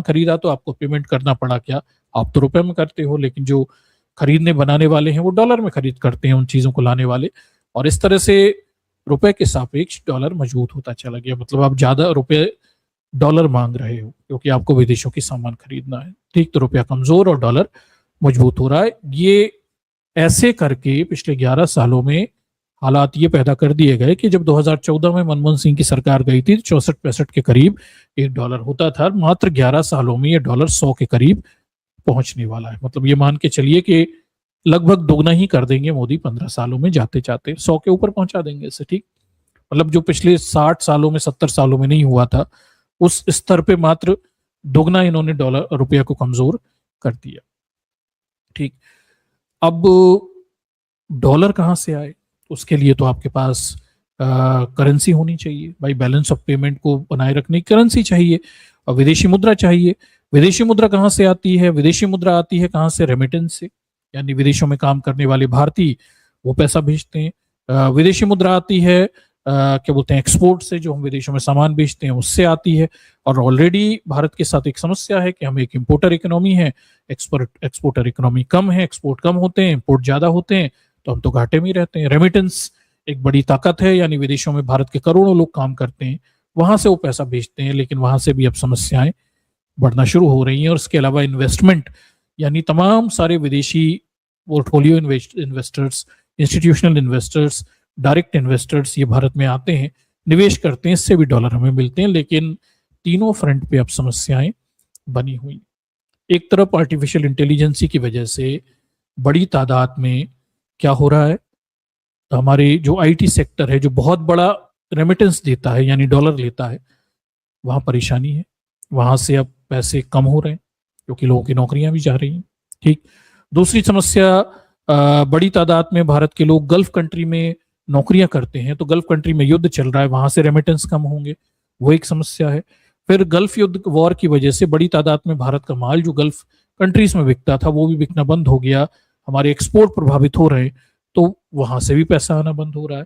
खरीदा तो आपको पेमेंट करना पड़ा क्या, आप तो रुपए में करते हो, लेकिन जो खरीदने बनाने वाले हैं वो डॉलर में खरीद करते हैं उन चीजों को लाने वाले। और इस तरह से रुपए के सापेक्ष डॉलर मजबूत होता चला गया। मतलब आप ज्यादा रुपए डॉलर मांग रहे हो क्योंकि आपको विदेशों की सामान खरीदना है। ठीक, तो रुपया कमजोर और डॉलर मजबूत हो रहा है। ये ऐसे करके पिछले 11 सालों में हालात ये पैदा कर दिए गए कि जब 2014 में मनमोहन सिंह की सरकार गई थी 64-65 के करीब $1 होता था। मात्र 11 सालों में ये डॉलर 100 के करीब पहुंचने वाला है। मतलब ये मान के चलिए कि लगभग दोगुना ही कर देंगे मोदी 15 सालों में, जाते जाते 100 के ऊपर पहुंचा देंगे इसे। ठीक, मतलब जो पिछले 60 सालों में 70 सालों में नहीं हुआ था उस स्तर पे मात्र दोगुना इन्होंने डॉलर रुपया को कमजोर कर दिया। ठीक, अब डॉलर कहां से आए, उसके लिए तो आपके पास करेंसी होनी चाहिए भाई। बैलेंस ऑफ पेमेंट को बनाए रखने की करेंसी चाहिए और विदेशी मुद्रा चाहिए। विदेशी मुद्रा कहाँ से आती है, विदेशी मुद्रा आती है कहाँ से, रेमिटेंस से, यानी विदेशों में काम करने वाले भारतीय वो पैसा भेजते हैं। विदेशी मुद्रा आती है क्या बोलते हैं, एक्सपोर्ट से, जो हम विदेशों में सामान बेचते हैं उससे आती है। और ऑलरेडी भारत के साथ एक समस्या है कि हम एक इंपोर्टर इकोनॉमी है, एक्सपोर्टर इकोनॉमी कम है, एक्सपोर्ट कम होते हैं, इंपोर्ट ज्यादा होते हैं, तो हम तो घाटे में ही रहते हैं। रेमिटेंस एक बड़ी ताकत है, यानी विदेशों में भारत के करोड़ों लोग काम करते हैं, वहां से वो पैसा भेजते हैं, लेकिन वहां से भी अब समस्याएं बढ़ना शुरू हो रही हैं। और इसके अलावा इन्वेस्टमेंट, यानी तमाम सारे विदेशी portfolio investors, institutional investors, direct investors ये भारत में आते हैं, निवेश करते हैं, इससे भी डॉलर हमें मिलते हैं। लेकिन तीनों फ्रंट पे अब समस्याएं बनी हुई। एक तरफ आर्टिफिशियल इंटेलिजेंसी की वजह से बड़ी तादाद में क्या हो रहा है, हमारे जो आईटी सेक्टर है जो बहुत बड़ा रेमिटेंस देता है यानी डॉलर लेता है, वहां परेशानी है, वहां से अब पैसे कम हो रहे हैं क्योंकि लोगों की नौकरियां भी जा रही हैं। ठीक, दूसरी समस्या, बड़ी तादाद में भारत के लोग गल्फ कंट्री में नौकरियां करते हैं, तो गल्फ कंट्री में युद्ध चल रहा है, वहां से रेमिटेंस कम होंगे, वो एक समस्या है। फिर गल्फ युद्ध वॉर की वजह से बड़ी तादाद में भारत का माल जो गल्फ कंट्रीज में बिकता था वो भी बिकना बंद हो गया, हमारे एक्सपोर्ट प्रभावित हो रहे हैं, तो वहां से भी पैसा आना बंद हो रहा है।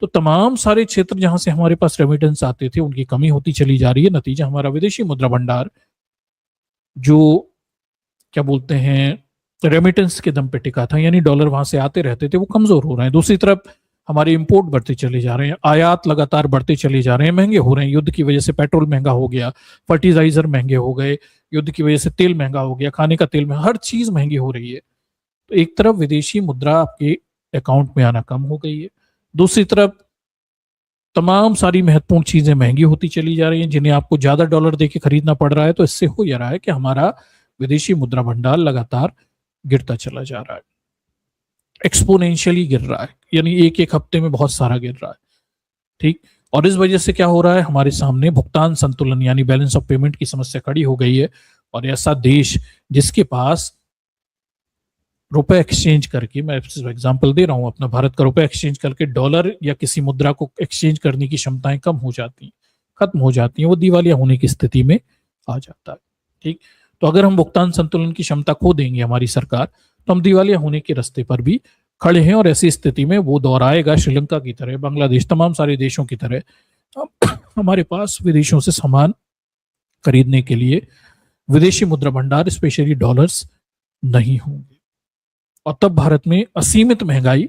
तो तमाम सारे क्षेत्र जहां से हमारे पास रेमिटेंस आते थे उनकी कमी होती चली जा रही है। नतीजा हमारा विदेशी मुद्रा भंडार जो क्या बोलते हैं रेमिटेंस के दम पे टिका था, यानी डॉलर वहां से आते रहते थे, वो कमजोर हो रहे हैं। दूसरी तरफ हमारे इंपोर्ट बढ़ते चले जा रहे हैं, आयात लगातार बढ़ते चले जा रहे हैं, महंगे हो रहे हैं। युद्ध की वजह से पेट्रोल महंगा हो गया, फर्टिलाइजर महंगे हो गए, युद्ध की वजह से तेल महंगा हो गया, खाने का तेल में हर चीज महंगी हो रही है। तो एक तरफ विदेशी मुद्रा आपके अकाउंट में आना कम हो गई है, दूसरी तरफ तमाम सारी महत्वपूर्ण चीजें महंगी होती चली जा रही हैं, जिन्हें आपको ज्यादा डॉलर देके खरीदना पड़ रहा है। तो इससे हो जा रहा है कि हमारा विदेशी मुद्रा भंडार लगातार गिरता चला जा रहा है, एक्सपोनेंशियली गिर रहा है, यानी एक एक हफ्ते में बहुत सारा गिर रहा है। ठीक। और इस वजह से क्या हो रहा है, हमारे सामने भुगतान संतुलन यानी बैलेंस ऑफ पेमेंट की समस्या खड़ी हो गई है। और ऐसा देश जिसके पास रुपए एक्सचेंज करके, मैं एग्जांपल दे रहा हूं अपना, भारत का रुपए एक्सचेंज करके डॉलर या किसी मुद्रा को एक्सचेंज करने की क्षमताएं कम हो जाती हैं, खत्म हो जाती हैं, वो दिवालिया होने की स्थिति में आ जाता है। ठीक। तो अगर हम भुगतान संतुलन की क्षमता खो देंगे हमारी सरकार, तो हम दिवालिया होने के रास्ते पर भी खड़े हैं। और ऐसी स्थिति में वो दौर आएगा श्रीलंका की तरह, बांग्लादेश, तमाम सारे देशों की तरह। हमारे पास विदेशों से सामान खरीदने के लिए विदेशी मुद्रा भंडार, स्पेशली डॉलर्स, नहीं होंगे। और तब भारत में असीमित महंगाई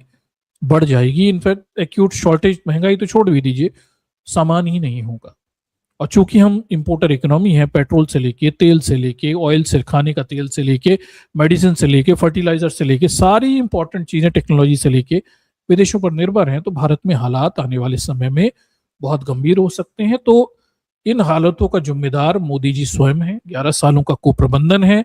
बढ़ जाएगी। इनफैक्ट एक्यूट शॉर्टेज, महंगाई तो छोड़ भी दीजिए, सामान ही नहीं होगा। और चूंकि हम इंपोर्टर इकोनॉमी है, पेट्रोल से लेके, तेल से लेके, ऑयल से, खाने का तेल से लेके, मेडिसिन से लेके, फर्टिलाइजर से लेके, सारी इंपॉर्टेंट चीजें टेक्नोलॉजी से लेके विदेशों पर निर्भर हैं। तो भारत में हालात आने वाले समय में बहुत गंभीर हो सकते हैं। तो इन हालातों का जिम्मेदार मोदी जी स्वयं है, 11 सालों का कुप्रबंधन है।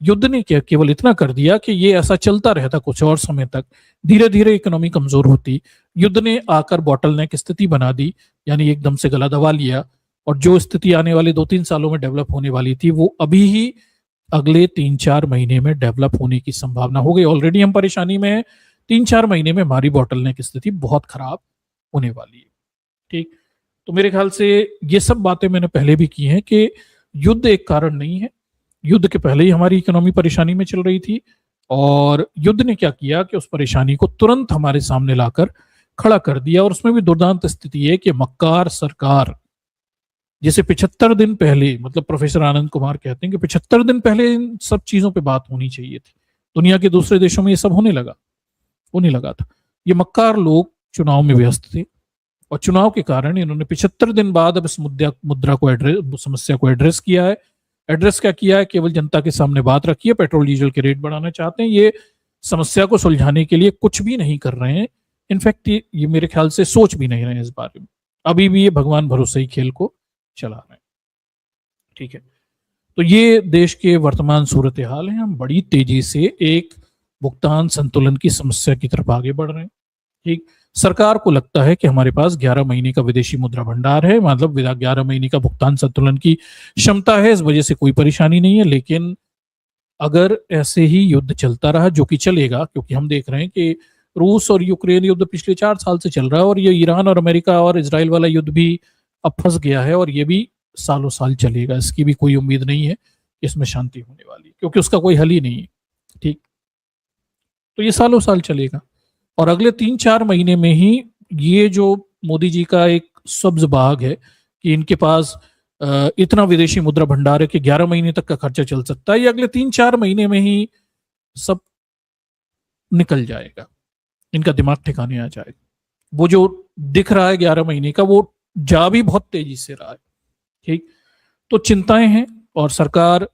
युद्ध ने क्या केवल इतना कर दिया कि ये ऐसा चलता रहता कुछ और समय तक, धीरे धीरे इकोनॉमी कमजोर होती। युद्ध ने आकर बॉटलनेक स्थिति बना दी, यानी एकदम से गला दबा लिया। और जो स्थिति आने वाले 2-3 सालों में डेवलप होने वाली थी, वो अभी ही अगले 3-4 महीने में डेवलप होने की संभावना हो गई। ऑलरेडी हम परेशानी में हैं, 3-4 महीने में हमारी बॉटलनेक स्थिति बहुत खराब होने वाली है। ठीक। तो मेरे ख्याल से ये सब बातें मैंने पहले भी की हैं कि युद्ध एक कारण नहीं है। युद्ध के पहले ही हमारी इकोनॉमी परेशानी में चल रही थी, और युद्ध ने क्या किया कि उस परेशानी को तुरंत हमारे सामने लाकर खड़ा कर दिया। और उसमें भी दुर्दांत स्थिति है कि मक्कार सरकार, जैसे 75 दिन पहले, मतलब प्रोफेसर आनंद कुमार कहते हैं कि 75 दिन पहले इन सब चीजों पे बात होनी चाहिए थी। दुनिया के दूसरे देशों में ये सब होने लगा था। ये मक्कार लोग चुनाव में व्यस्त थे, और चुनाव के कारण इन्होंने 75 दिन बाद अब इस मुद्रा को समस्या को एड्रेस किया है। एड्रेस क्या किया है, केवल जनता के सामने बात रखी है, पेट्रोल डीजल के रेट बढ़ाना चाहते हैं। ये समस्या को सुलझाने के लिए कुछ भी नहीं कर रहे हैं। इनफैक्ट ये मेरे ख्याल से सोच भी नहीं रहे हैं इस बारे में, अभी भी ये भगवान भरोसे ही खेल को चला रहे हैं। ठीक है। तो ये देश के वर्तमान सूरत हाल है। हम बड़ी तेजी से एक भुगतान संतुलन की समस्या की तरफ आगे बढ़ रहे हैं। ठीक। सरकार को लगता है कि हमारे पास 11 महीने का विदेशी मुद्रा भंडार है, मतलब 11 महीने का भुगतान संतुलन की क्षमता है, इस वजह से कोई परेशानी नहीं है। लेकिन अगर ऐसे ही युद्ध चलता रहा, जो कि चलेगा, क्योंकि हम देख रहे हैं कि रूस और यूक्रेन युद्ध पिछले 4 साल से चल रहा है, और ये ईरान और अमेरिका और इजराइल वाला युद्ध भी अब फंस गया है, और ये भी सालों साल चलेगा। इसकी भी कोई उम्मीद नहीं है इसमें शांति होने वाली, क्योंकि उसका कोई हल ही नहीं है। ठीक। तो ये सालों साल चलेगा, और अगले 3-4 महीने में ही ये जो मोदी जी का एक सब्ज बाग है कि इनके पास इतना विदेशी मुद्रा भंडार है कि 11 महीने तक का खर्चा चल सकता है, ये अगले 3-4 महीने में ही सब निकल जाएगा, इनका दिमाग ठिकाने आ जाएगा। वो जो दिख रहा है 11 महीने का, वो जा भी बहुत तेजी से रहा है। ठीक। तो चिंताएं हैं, और सरकार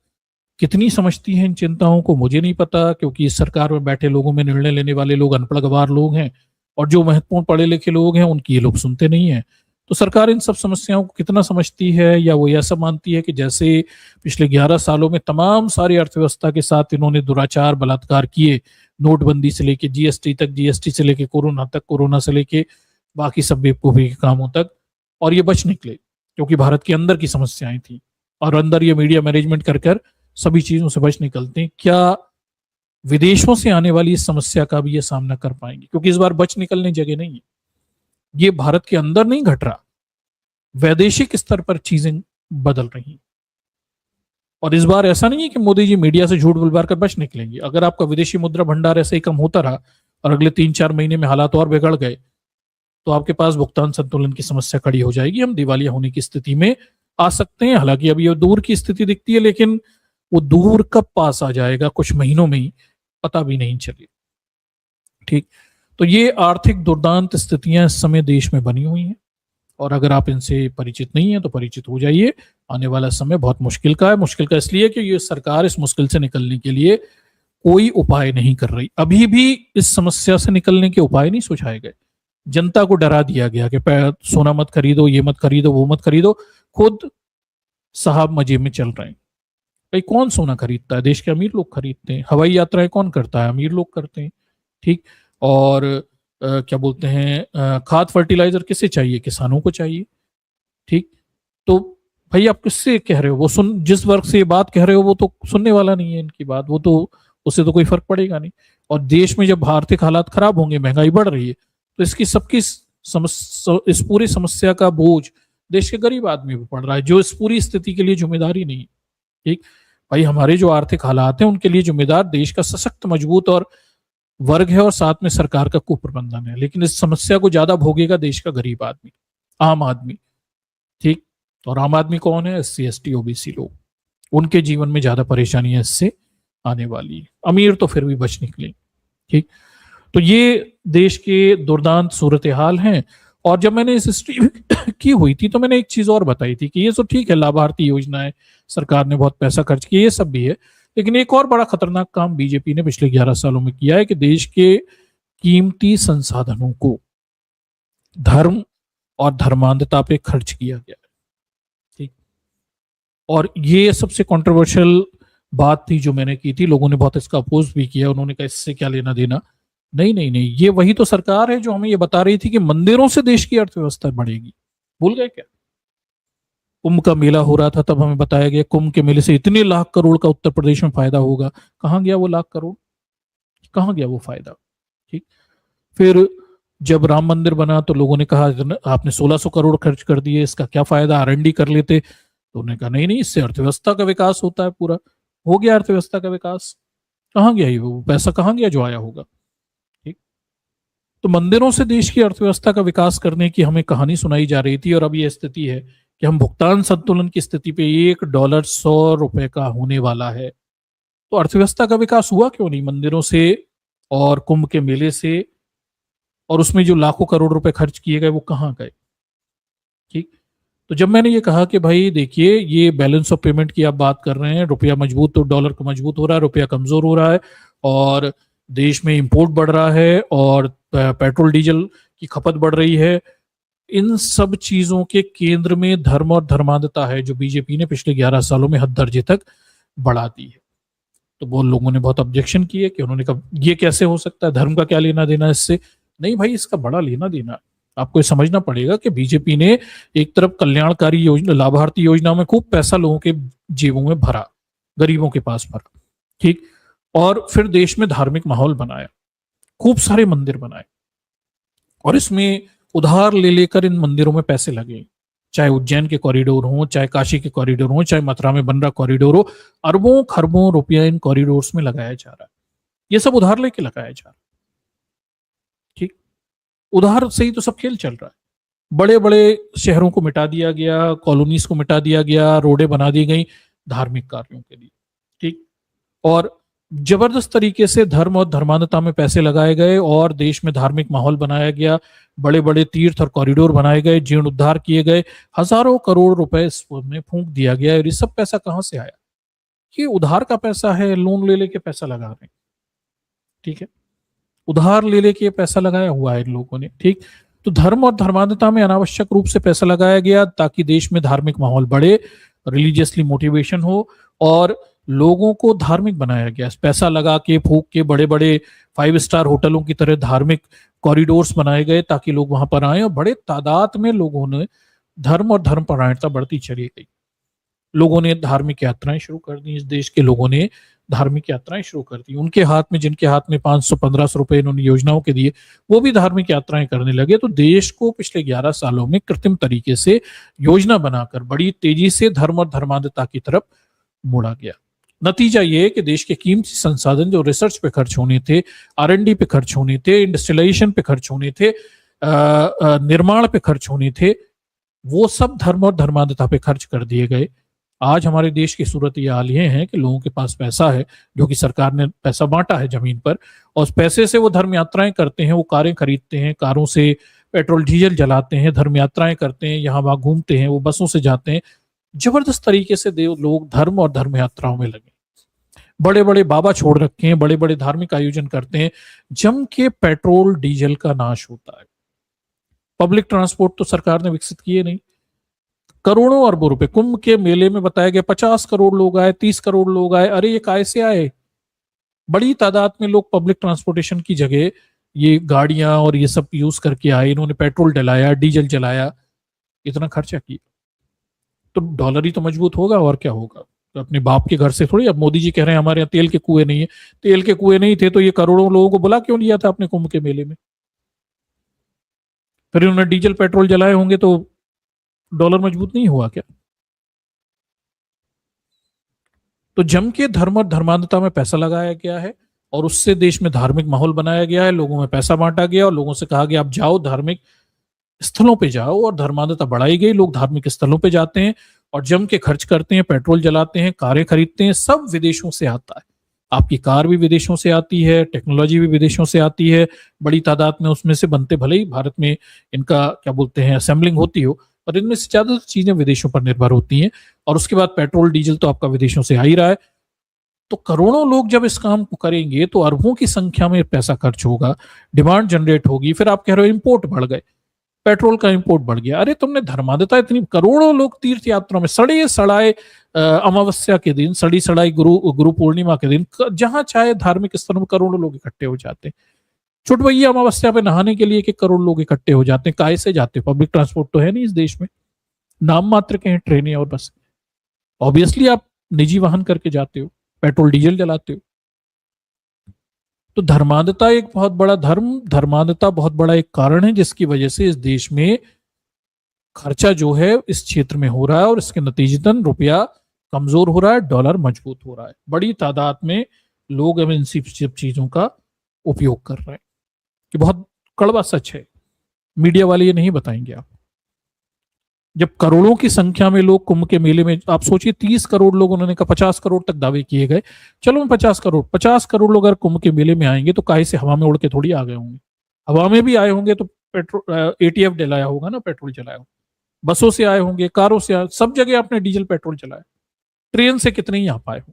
कितनी समझती है इन चिंताओं को मुझे नहीं पता, क्योंकि इस सरकार में बैठे लोगों में निर्णय लेने वाले लोग अनपढ़ गवार लोग हैं, और जो महत्वपूर्ण पढ़े लिखे लोग हैं उनकी ये लोग सुनते नहीं हैं। तो सरकार इन सब समस्याओं को कितना समझती है, या वो ऐसा मानती है कि जैसे पिछले 11 सालों में तमाम सारी अर्थव्यवस्था के साथ इन्होंने दुराचार, बलात्कार किए, नोटबंदी से लेके जीएसटी तक, जीएसटी से लेके कोरोना तक, कोरोना से लेके बाकी सब बेवकूफी के कामों तक, और ये बच निकले क्योंकि भारत के अंदर की समस्याएं थी, और अंदर ये मीडिया मैनेजमेंट कर सभी चीजों से बच निकलते हैं। क्या विदेशों से आने वाली इस समस्या का भी ये सामना कर पाएंगे? क्योंकि इस बार बच निकलने जगह नहीं है, ये भारत के अंदर नहीं घट रहा, वैदेशिक स्तर पर चीजें बदल रही। और इस बार ऐसा नहीं है कि मोदी जी मीडिया से झूठ बुलवा कर बच निकलेंगे। अगर आपका विदेशी मुद्रा भंडार ऐसे ही कम होता रहा और अगले 3-4 महीने में हालात और बिगड़ गए, तो आपके पास भुगतान संतुलन की समस्या खड़ी हो जाएगी, हम दिवालिया होने की स्थिति में आ सकते हैं। हालांकि अभी ये दूर की स्थिति दिखती है, लेकिन वो दूर कब पास आ जाएगा, कुछ महीनों में ही पता भी नहीं चले। ठीक, तो ये आर्थिक दुर्दांत स्थितियां इस समय देश में बनी हुई हैं, और अगर आप इनसे परिचित नहीं है तो परिचित हो जाइए। आने वाला समय बहुत मुश्किल का है। मुश्किल का इसलिए कि ये सरकार इस मुश्किल से निकलने के लिए कोई उपाय नहीं कर रही। अभी भी इस समस्या से निकलने के उपाय नहीं सुझाए गए। जनता को डरा दिया गया कि सोना मत खरीदो, ये मत खरीदो, वो मत खरीदो। खुद साहब मजे में चल रहे हैं। भाई कौन सोना खरीदता है? देश के अमीर लोग खरीदते हैं। हवाई यात्राएं कौन करता है? अमीर लोग करते हैं। ठीक, और क्या बोलते हैं, खाद फर्टिलाइजर किसे चाहिए? किसानों को चाहिए। ठीक, तो भाई आप किससे कह रहे हो? वो जिस वर्ग से ये बात कह रहे हो वो तो सुनने वाला नहीं है इनकी बात, वो तो उससे तो कोई फर्क पड़ेगा नहीं। और देश में जब आर्थिक हालात खराब होंगे, महंगाई बढ़ रही है, तो इसकी सबकी इस पूरी समस्या का बोझ देश के गरीब आदमी पर पड़ रहा है, जो इस पूरी स्थिति के लिए जिम्मेदारी नहीं। ठीक, भाई हमारे जो आर्थिक हालात हैं उनके लिए जिम्मेदार देश का सशक्त, मजबूत और वर्ग है, और साथ में सरकार का कुप्रबंधन है। लेकिन इस समस्या को ज्यादा भोगेगा देश का गरीब आदमी, आम आदमी। ठीक, और आम आदमी कौन है? एससी, एसटी, ओबीसी लोग। उनके जीवन में ज्यादा परेशानियां इससे आने वाली है। अमीर तो फिर भी बच निकले। ठीक, तो ये देश के दुर्दांत सूरत हाल हैं। और जब मैंने इस हिस्ट्री की हुई थी तो मैंने एक चीज और बताई थी कि ये तो ठीक है, लाभार्थी योजनाएं, सरकार ने बहुत पैसा खर्च किया, ये सब भी है। लेकिन एक और बड़ा खतरनाक काम बीजेपी ने पिछले 11 सालों में किया है कि देश के कीमती संसाधनों को धर्म और धर्मांधता पे खर्च किया गया है। ठीक, और ये सबसे कंट्रोवर्शियल बात थी जो मैंने की थी। लोगों ने बहुत इसका अपोज भी किया। उन्होंने कहा इससे क्या लेना देना। नहीं नहीं नहीं, ये वही तो सरकार है जो हमें ये बता रही थी कि मंदिरों से देश की अर्थव्यवस्था बढ़ेगी। भूल गए क्या? कुंभ का मेला हो रहा था, तब हमें बताया गया कुंभ के मेले से इतने लाख करोड़ का उत्तर प्रदेश में फायदा होगा। कहां गया वो लाख करोड़? कहां गया वो फायदा? ठीक, फिर जब राम मंदिर बना तो लोगों ने कहा आपने 1600 करोड़ खर्च कर दिए, इसका क्या फायदा, आरएनडी कर लेते। तो उन्होंने कहा नहीं नहीं, इससे अर्थव्यवस्था का विकास होता है। पूरा हो गया अर्थव्यवस्था का विकास। कहां गया ये वो पैसा? कहां गया जो आया होगा? ठीक, तो मंदिरों से देश की अर्थव्यवस्था का विकास करने की हमें कहानी सुनाई जा रही थी, और अब यह स्थिति है कि हम भुगतान संतुलन की स्थिति पे $1 100 का होने वाला है। तो अर्थव्यवस्था का विकास हुआ क्यों नहीं मंदिरों से और कुंभ के मेले से? और उसमें जो लाखों करोड़ रुपए खर्च किए गए वो कहाँ गए? ठीक, तो जब मैंने ये कहा कि भाई देखिए, ये बैलेंस ऑफ पेमेंट की आप बात कर रहे हैं, रुपया मजबूत, तो डॉलर का मजबूत हो रहा है, रुपया कमजोर हो रहा है, और देश में इंपोर्ट बढ़ रहा है, और पेट्रोल डीजल की खपत बढ़ रही है। इन सब चीजों के केंद्र में धर्म और धर्मांधता है, जो बीजेपी ने पिछले 11 सालों में हद दर्जे तक बढ़ा दी है। तो बहुत लोगों ने बहुत ऑब्जेक्शन किए कि उन्होंने कहा ये कैसे हो सकता है, धर्म का क्या लेना देना इससे? नहीं भाई, इसका बड़ा लेना देना। आपको ये समझना पड़ेगा कि बीजेपी ने एक तरफ कल्याणकारी योजना, लाभार्थी योजना में खूब पैसा लोगों के जेबों में भरा, गरीबों के पास भरा। ठीक, और फिर देश में धार्मिक माहौल बनाया, खूब सारे मंदिर बनाए, और इसमें उधार ले लेकर इन मंदिरों में पैसे लगे। चाहे उज्जैन के कॉरिडोर हो, चाहे काशी के कॉरिडोर हो, चाहे मथुरा में बन रहा कॉरिडोर हो, अरबों खरबों रुपया इन कॉरिडोर्स में लगाया जा रहा है। ये सब उधार लेके लगाया जा रहा है। ठीक, उधार से ही तो सब खेल चल रहा है। बड़े बड़े शहरों को मिटा दिया गया, कॉलोनीज को मिटा दिया गया, रोडें बना दी गई धार्मिक कार्यों के लिए। ठीक, और जबरदस्त तरीके से धर्म और धर्मांधता में पैसे लगाए गए, और देश में धार्मिक माहौल बनाया गया, बड़े बड़े तीर्थ और कॉरिडोर बनाए गए, जीर्णोद्धार किए गए, हजारों करोड़ रुपए इसमें फूंक दिया गया। और ये सब पैसा कहां से आया? ये उधार का पैसा है, लोन ले लेके पैसा लगा रहे हैं। ठीक है, उधार ले लेके पैसा लगाया हुआ है इन लोगों ने। ठीक, तो धर्म और धर्मांधता में अनावश्यक रूप से पैसा लगाया गया ताकि देश में धार्मिक माहौल बढ़े, रिलीजियसली मोटिवेशन हो, और लोगों को धार्मिक बनाया गया। पैसा लगा के फूक के बड़े बड़े 5 स्टार होटलों की तरह धार्मिक कॉरिडोर्स बनाए गए ताकि लोग वहां पर आए, और बड़े तादाद में लोगों ने धर्म और धर्मपरायणता बढ़ती चली गई। लोगों ने धार्मिक यात्राएं शुरू कर दी। इस देश के लोगों ने धार्मिक यात्राएं शुरू कर दी। उनके हाथ में, जिनके हाथ में 500-1500 रुपए इन्होंने योजनाओं के दिए, वो भी धार्मिक यात्राएं करने लगे। तो देश को पिछले 11 सालों में कृत्रिम तरीके से योजना बनाकर बड़ी तेजी से धर्म और धर्मांधता की तरफ मोड़ा गया। नतीजा ये है कि देश के कीमती संसाधन जो रिसर्च पे खर्च होने थे, आरएनडी पे खर्च होने थे, इंडस्ट्रियलाइजेशन पे खर्च होने थे, निर्माण पे खर्च होने थे, वो सब धर्म और धर्मांधता पे खर्च कर दिए गए। आज हमारे देश की सूरत ये हाल ये है कि लोगों के पास पैसा है, जो कि सरकार ने पैसा बांटा है जमीन पर, और उस पैसे से वो धर्म यात्राएं करते हैं, वो कारें खरीदते हैं, कारों से पेट्रोल डीजल जलाते हैं, धर्म यात्राएं करते हैं, यहाँ वहां घूमते हैं, वो बसों से जाते हैं। जबरदस्त तरीके से देव लोग धर्म और धर्म यात्राओं में लगे, बड़े बड़े बाबा छोड़ रखे हैं, बड़े बड़े धार्मिक आयोजन करते हैं, जम के पेट्रोल डीजल का नाश होता है। पब्लिक ट्रांसपोर्ट तो सरकार ने विकसित किए नहीं। करोड़ों अरबों रुपए कुंभ के मेले में बताया गया 50 करोड़ लोग आए, 30 करोड़ लोग आए। अरे ये कैसे आए? बड़ी तादाद में लोग पब्लिक ट्रांसपोर्टेशन की जगह ये गाड़ियां और ये सब यूज करके आए, इन्होंने पेट्रोल डलाया, डीजल जलाया, इतना खर्चा किया, तो डॉलर ही तो मजबूत होगा, और क्या होगा। तो अपने बाप के घर से थोड़ी, अब मोदी जी कह रहे हैं हमारे यहाँ तेल के कुएं नहीं है। तेल के कुएं नहीं थे तो ये करोड़ों लोगों को बुला क्यों लिया था अपने कुंभ के मेले में? फिर उन्होंने डीजल पेट्रोल जलाए होंगे तो डॉलर मजबूत नहीं हुआ क्या? तो जम के धर्म और धर्मांधता में पैसा लगाया गया है, और उससे देश में धार्मिक माहौल बनाया गया है, लोगों में पैसा बांटा गया और लोगों से कहा गया आप जाओ धार्मिक स्थलों पे जाओ, और धर्मांधता बढ़ाई गई। लोग धार्मिक स्थलों पे जाते हैं और जम के खर्च करते हैं, पेट्रोल जलाते हैं, कारें खरीदते हैं, सब विदेशों से आता है। आपकी कार भी विदेशों से आती है, टेक्नोलॉजी भी विदेशों से आती है, बड़ी तादाद में उसमें से बनते, भले ही भारत में इनका क्या बोलते हैं असेंबलिंग होती हो, पर इनमें से ज्यादा चीजें विदेशों पर निर्भर होती हैं। और उसके बाद पेट्रोल डीजल तो आपका विदेशों से आ ही रहा है। तो करोड़ों लोग जब इस काम को करेंगे तो अरबों की संख्या में पैसा खर्च होगा, डिमांड जनरेट होगी। फिर आप कह रहे हो इंपोर्ट बढ़ गए, पेट्रोल का इंपोर्ट बढ़ गया। अरे तुमने धर्मांधता इतनी, करोड़ों लोग तीर्थ यात्रा में सड़े सड़ाए अमावस्या के दिन, सड़ी सड़ाई गुरु पूर्णिमा के दिन, जहां चाहे धार्मिक स्थलों में करोड़ों लोग इकट्ठे हो जाते हैं। छुटवैया अमावस्या पे नहाने के लिए कि करोड़ लोग इकट्ठे हो जाते हैं। काय से जाते हैं? पब्लिक ट्रांसपोर्ट तो है नहीं इस देश में, नाम मात्र के हैं ट्रेनें और बस। ऑब्वियसली आप निजी वाहन करके जाते हो, पेट्रोल डीजल जलाते हो। तो धर्मांधता एक बहुत बड़ा धर्मांधता बहुत बड़ा एक कारण है जिसकी वजह से इस देश में खर्चा जो है इस क्षेत्र में हो रहा है, और इसके नतीजतन रुपया कमजोर हो रहा है, डॉलर मजबूत हो रहा है। बड़ी तादाद में लोग अब इन सब चीजों का उपयोग कर रहे हैं, कि बहुत कड़वा सच है, मीडिया वाले ये नहीं बताएंगे आप। जब करोड़ों की संख्या में लोग कुंभ के मेले में, आप सोचिए 30 करोड़ लोग, उन्होंने कहा 50 करोड़ तक दावे किए गए, चलो 50 करोड़ लोग अगर कुंभ के मेले में आएंगे तो काहे से हवा में उड़ के थोड़ी आ गए होंगे। हवा में भी आए होंगे तो पेट्रोल एटीएफ डलाया होगा ना, पेट्रोल चलाया होगा, बसों से आए होंगे, कारों से आए, सब जगह आपने डीजल पेट्रोल चलाया। ट्रेन से कितने ही आ पाए हो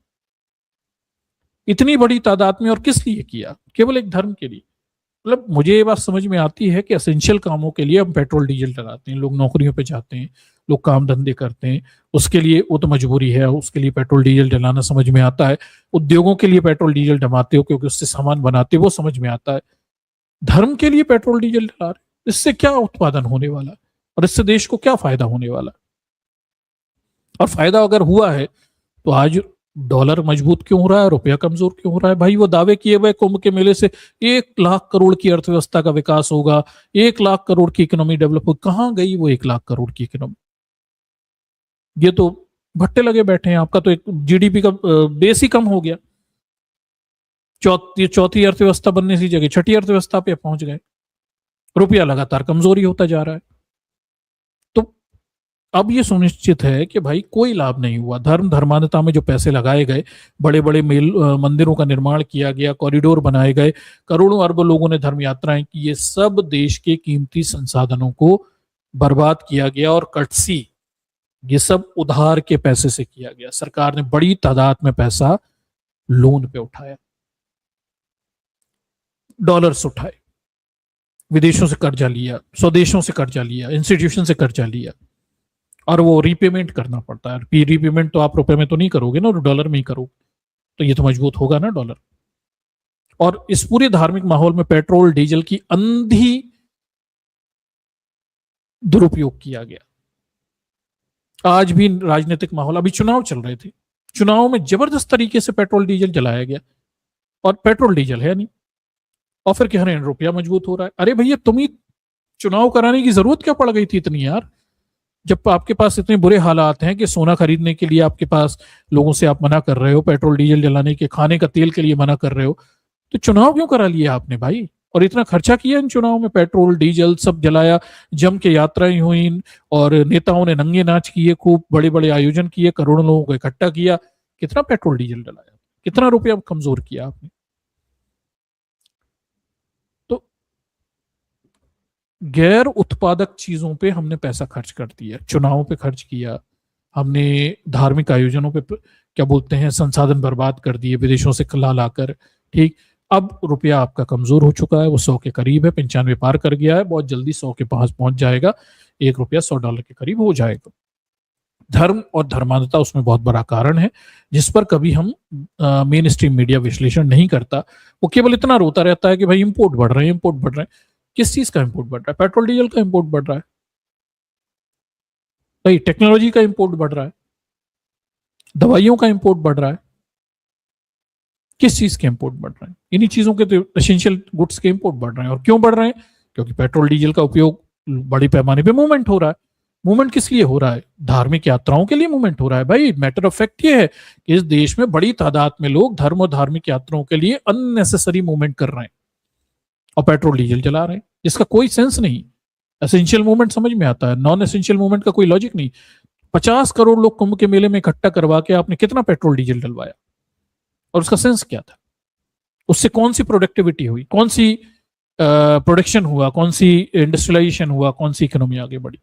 इतनी बड़ी तादाद में, और किस लिए किया? केवल एक धर्म के लिए। मतलब मुझे ये बात समझ में आती है कि एसेंशियल कामों के लिए हम पेट्रोल डीजल डलाते हैं, लोग नौकरियों पे जाते हैं, लोग काम धंधे करते हैं, उसके लिए वो तो मजबूरी है, उसके लिए पेट्रोल डीजल डलाना समझ में आता है। उद्योगों के लिए पेट्रोल डीजल डलाते हो क्योंकि उससे सामान बनाते हो, वो समझ में आता है। धर्म के लिए पेट्रोल डीजल डला रहे, इससे क्या उत्पादन होने वाला, और इससे देश को क्या फायदा होने वाला? और फायदा अगर हुआ है तो आज डॉलर मजबूत क्यों हो रहा है, रुपया कमजोर क्यों हो रहा है? भाई वो दावे किए हुए कुंभ के मेले से 1 लाख करोड़ की अर्थव्यवस्था का विकास होगा, 1 लाख करोड़ की इकोनॉमी डेवलप होगी, कहां गई वो 1 लाख करोड़ की इकोनॉमी? ये तो भट्टे लगे बैठे हैं। आपका तो एक जीडीपी का बेस ही कम हो गया, चौथी अर्थव्यवस्था बनने की जगह छठी अर्थव्यवस्था पे पहुंच गए, रुपया लगातार कमजोरी होता जा रहा है। तो अब ये सुनिश्चित है कि भाई कोई लाभ नहीं हुआ। धर्मांधता में जो पैसे लगाए गए, बड़े बड़े मंदिरों का निर्माण किया गया, कॉरिडोर बनाए गए, करोड़ों अरबों लोगों ने धर्म यात्राएं की, ये सब देश के कीमती संसाधनों को बर्बाद किया गया। और कटसी ये सब उधार के पैसे से किया गया। सरकार ने बड़ी तादाद में पैसा लोन पे उठाया, डॉलर्स उठाए, विदेशों से कर्जा लिया, स्वदेशों से कर्जा लिया, इंस्टीट्यूशन से कर्जा लिया, और वो रीपेमेंट करना पड़ता है। रीपेमेंट तो आप रुपए में तो नहीं करोगे ना, डॉलर में ही करोगे, तो ये तो मजबूत होगा ना डॉलर। और इस पूरे धार्मिक माहौल में पेट्रोल डीजल की अंधी दुरुपयोग किया गया। आज भी राजनीतिक माहौल, अभी चुनाव चल रहे थे, चुनाव में जबरदस्त तरीके से पेट्रोल डीजल जलाया गया, और पेट्रोल डीजल है नहीं, और फिर कह रहे हैं रुपया मजबूत हो रहा है। अरे भैया तुम्हें चुनाव कराने की जरूरत क्या पड़ गई थी इतनी यार, जब आपके पास इतने बुरे हालात हैं कि सोना खरीदने के लिए आपके पास लोगों से आप मना कर रहे हो, पेट्रोल डीजल जलाने के, खाने का तेल के लिए मना कर रहे हो, तो चुनाव क्यों करा लिया आपने भाई? और इतना खर्चा किया इन चुनाव में, पेट्रोल डीजल सब जलाया, जम के यात्राएं हुई और नेताओं ने नंगे नाच किए, खूब बड़े बड़े आयोजन किए, करोड़ों लोगों को इकट्ठा किया। कितना पेट्रोल डीजल डलाया, कितना रुपया कमजोर किया आपने। तो गैर उत्पादक चीजों पे हमने पैसा खर्च कर दिया, चुनावों पे खर्च किया हमने, धार्मिक आयोजनों पे क्या बोलते हैं संसाधन बर्बाद कर दिए विदेशों से ला लाकर। ठीक, अब रुपया आपका कमजोर हो चुका है, वो 100 के करीब है, 95 पार कर गया है, बहुत जल्दी 100 के पास पहुंच जाएगा, ₹1 $100 के करीब हो जाएगा। धर्म और धर्मांधता उसमें बहुत बड़ा कारण है, जिस पर कभी हम मेन स्ट्रीम मीडिया विश्लेषण नहीं करता। वो केवल इतना रोता रहता है कि भाई इंपोर्ट बढ़ रहे हैं, इंपोर्ट बढ़ रहे हैं। किस चीज का इंपोर्ट बढ़ रहा है? पेट्रोल डीजल का इंपोर्ट बढ़ रहा है भाई, टेक्नोलॉजी का इंपोर्ट बढ़ रहा है, दवाइयों का इंपोर्ट बढ़ रहा है। किस चीज के इंपोर्ट बढ़ रहे हैं? इन्हीं चीजों के, तो एसेंशियल गुड्स के इंपोर्ट बढ़ रहे हैं। और क्यों बढ़ रहे हैं? क्योंकि पेट्रोल डीजल का उपयोग बड़ी पैमाने पे मूवमेंट हो रहा है। मूवमेंट किस लिए हो रहा है? धार्मिक यात्राओं के लिए मूवमेंट हो रहा है भाई। मैटर ऑफ फैक्ट ये है कि इस देश में बड़ी तादाद में लोग धर्म और धार्मिक यात्राओं के लिए अननेसेसरी मूवमेंट कर रहे हैं और पेट्रोल डीजल चला रहे हैं, जिसका कोई सेंस नहीं। एसेंशियल मूवमेंट समझ में आता है, नॉन एसेंशियल मूवमेंट का कोई लॉजिक नहीं। 50 करोड़ लोग कुंभ के मेले में इकट्ठा करवा के आपने कितना पेट्रोल डीजल डलवाया और उसका सेंस क्या था? उससे कौन सी प्रोडक्टिविटी हुई, कौन सी प्रोडक्शन हुआ, कौन सी इंडस्ट्रियलाइजेशन हुआ, कौन सी इकोनॉमी आगे बढ़ी?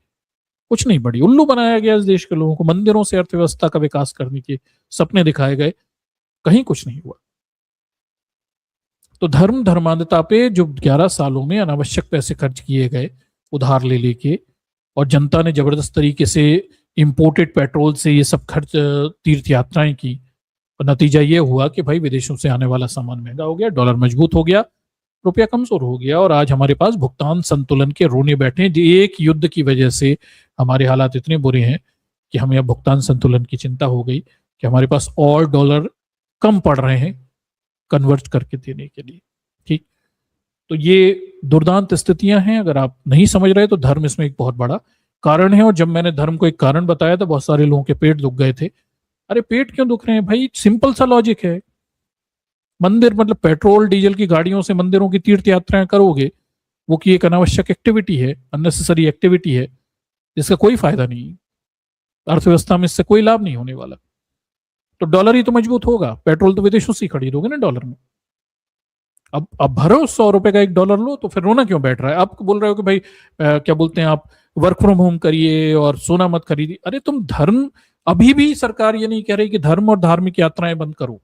कुछ नहीं बढ़ी। उल्लू बनाया गया इस देश के लोगों को, मंदिरों से अर्थव्यवस्था का विकास करने के सपने दिखाए गए, कहीं कुछ नहीं हुआ। तो धर्म धर्मांधता पे जो 11 सालों में अनावश्यक पैसे खर्च किए गए उधार ले लेके, और जनता ने जबरदस्त तरीके से इंपोर्टेड पेट्रोल से ये सब खर्च तीर्थ यात्राएं की, और नतीजा ये हुआ कि भाई विदेशों से आने वाला सामान महंगा हो गया, डॉलर मजबूत हो गया, रुपया कमजोर हो गया, और आज हमारे पास भुगतान संतुलन के रोने बैठे हैं। एक युद्ध की वजह से हमारे हालात इतने बुरे हैं कि हमें अब भुगतान संतुलन की चिंता हो गई कि हमारे पास और डॉलर कम पड़ रहे हैं कन्वर्ट करके देने के लिए। ठीक, तो ये दुर्दांत स्थितियां हैं। अगर आप नहीं समझ रहे तो धर्म इसमें एक बहुत बड़ा कारण है। और जब मैंने धर्म को एक कारण बताया तो बहुत सारे लोगों के पेट दुख गए थे। अरे पेट क्यों दुख रहे हैं भाई? सिंपल सा लॉजिक है। मंदिर मतलब पेट्रोल डीजल की गाड़ियों से मंदिरों की तीर्थ यात्राएं करोगे, वो की एक अनावश्यक एक्टिविटी है, अननेसेसरी एक्टिविटी है, जिसका कोई फायदा नहीं, अर्थव्यवस्था में इससे कोई लाभ नहीं होने वाला। तो डॉलर ही तो मजबूत होगा, पेट्रोल तो विदेशों से ही खरीदोगे ना डॉलर में। अब भरो ₹100 का $1 लो, तो फिर रोना क्यों बैठ रहा है? आप बोल रहे हो कि भाई क्या बोलते हैं, आप वर्क फ्रॉम होम करिए और सोना मत खरीदिए। अरे तुम धर्म, अभी भी सरकार ये नहीं कह रही कि धर्म और धार्मिक यात्राएं बंद करो,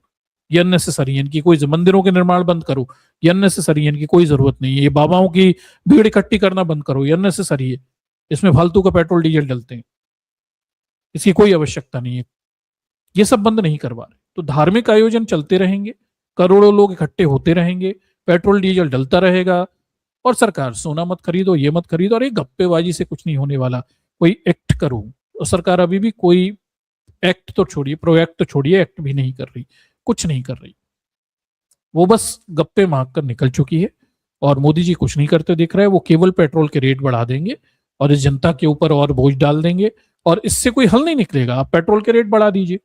ये अननेसेसरी है, इनकी कोई, मंदिरों के निर्माण बंद करो, ये अननेसेसरी है, इनकी कोई जरूरत नहीं है। ये बाबाओं की भीड़ इकट्ठी करना बंद करो, ये अननेसेसरी है, इसमें फालतू का पेट्रोल डीजल डलते हैं, इसकी कोई आवश्यकता नहीं है। ये सब बंद नहीं करवा रहे। तो धार्मिक आयोजन चलते रहेंगे, करोड़ों लोग इकट्ठे होते रहेंगे, पेट्रोल डीजल डलता रहेगा, और सरकार सोना मत खरीदो, ये मत खरीदो, और एक गप्पेबाजी से कुछ नहीं होने वाला, कोई एक्ट करो। और सरकार अभी भी कोई एक्ट तो छोड़िए, प्रोएक्ट तो छोड़िए, एक्ट भी नहीं कर रही, कुछ नहीं कर रही। वो बस गप्पे मांग कर निकल चुकी है, और मोदी जी कुछ नहीं करते दिख रहे हैं। वो केवल पेट्रोल के रेट बढ़ा देंगे और इस जनता के ऊपर और बोझ डाल देंगे, और इससे कोई हल नहीं निकलेगा। आप पेट्रोल के रेट बढ़ा दीजिए,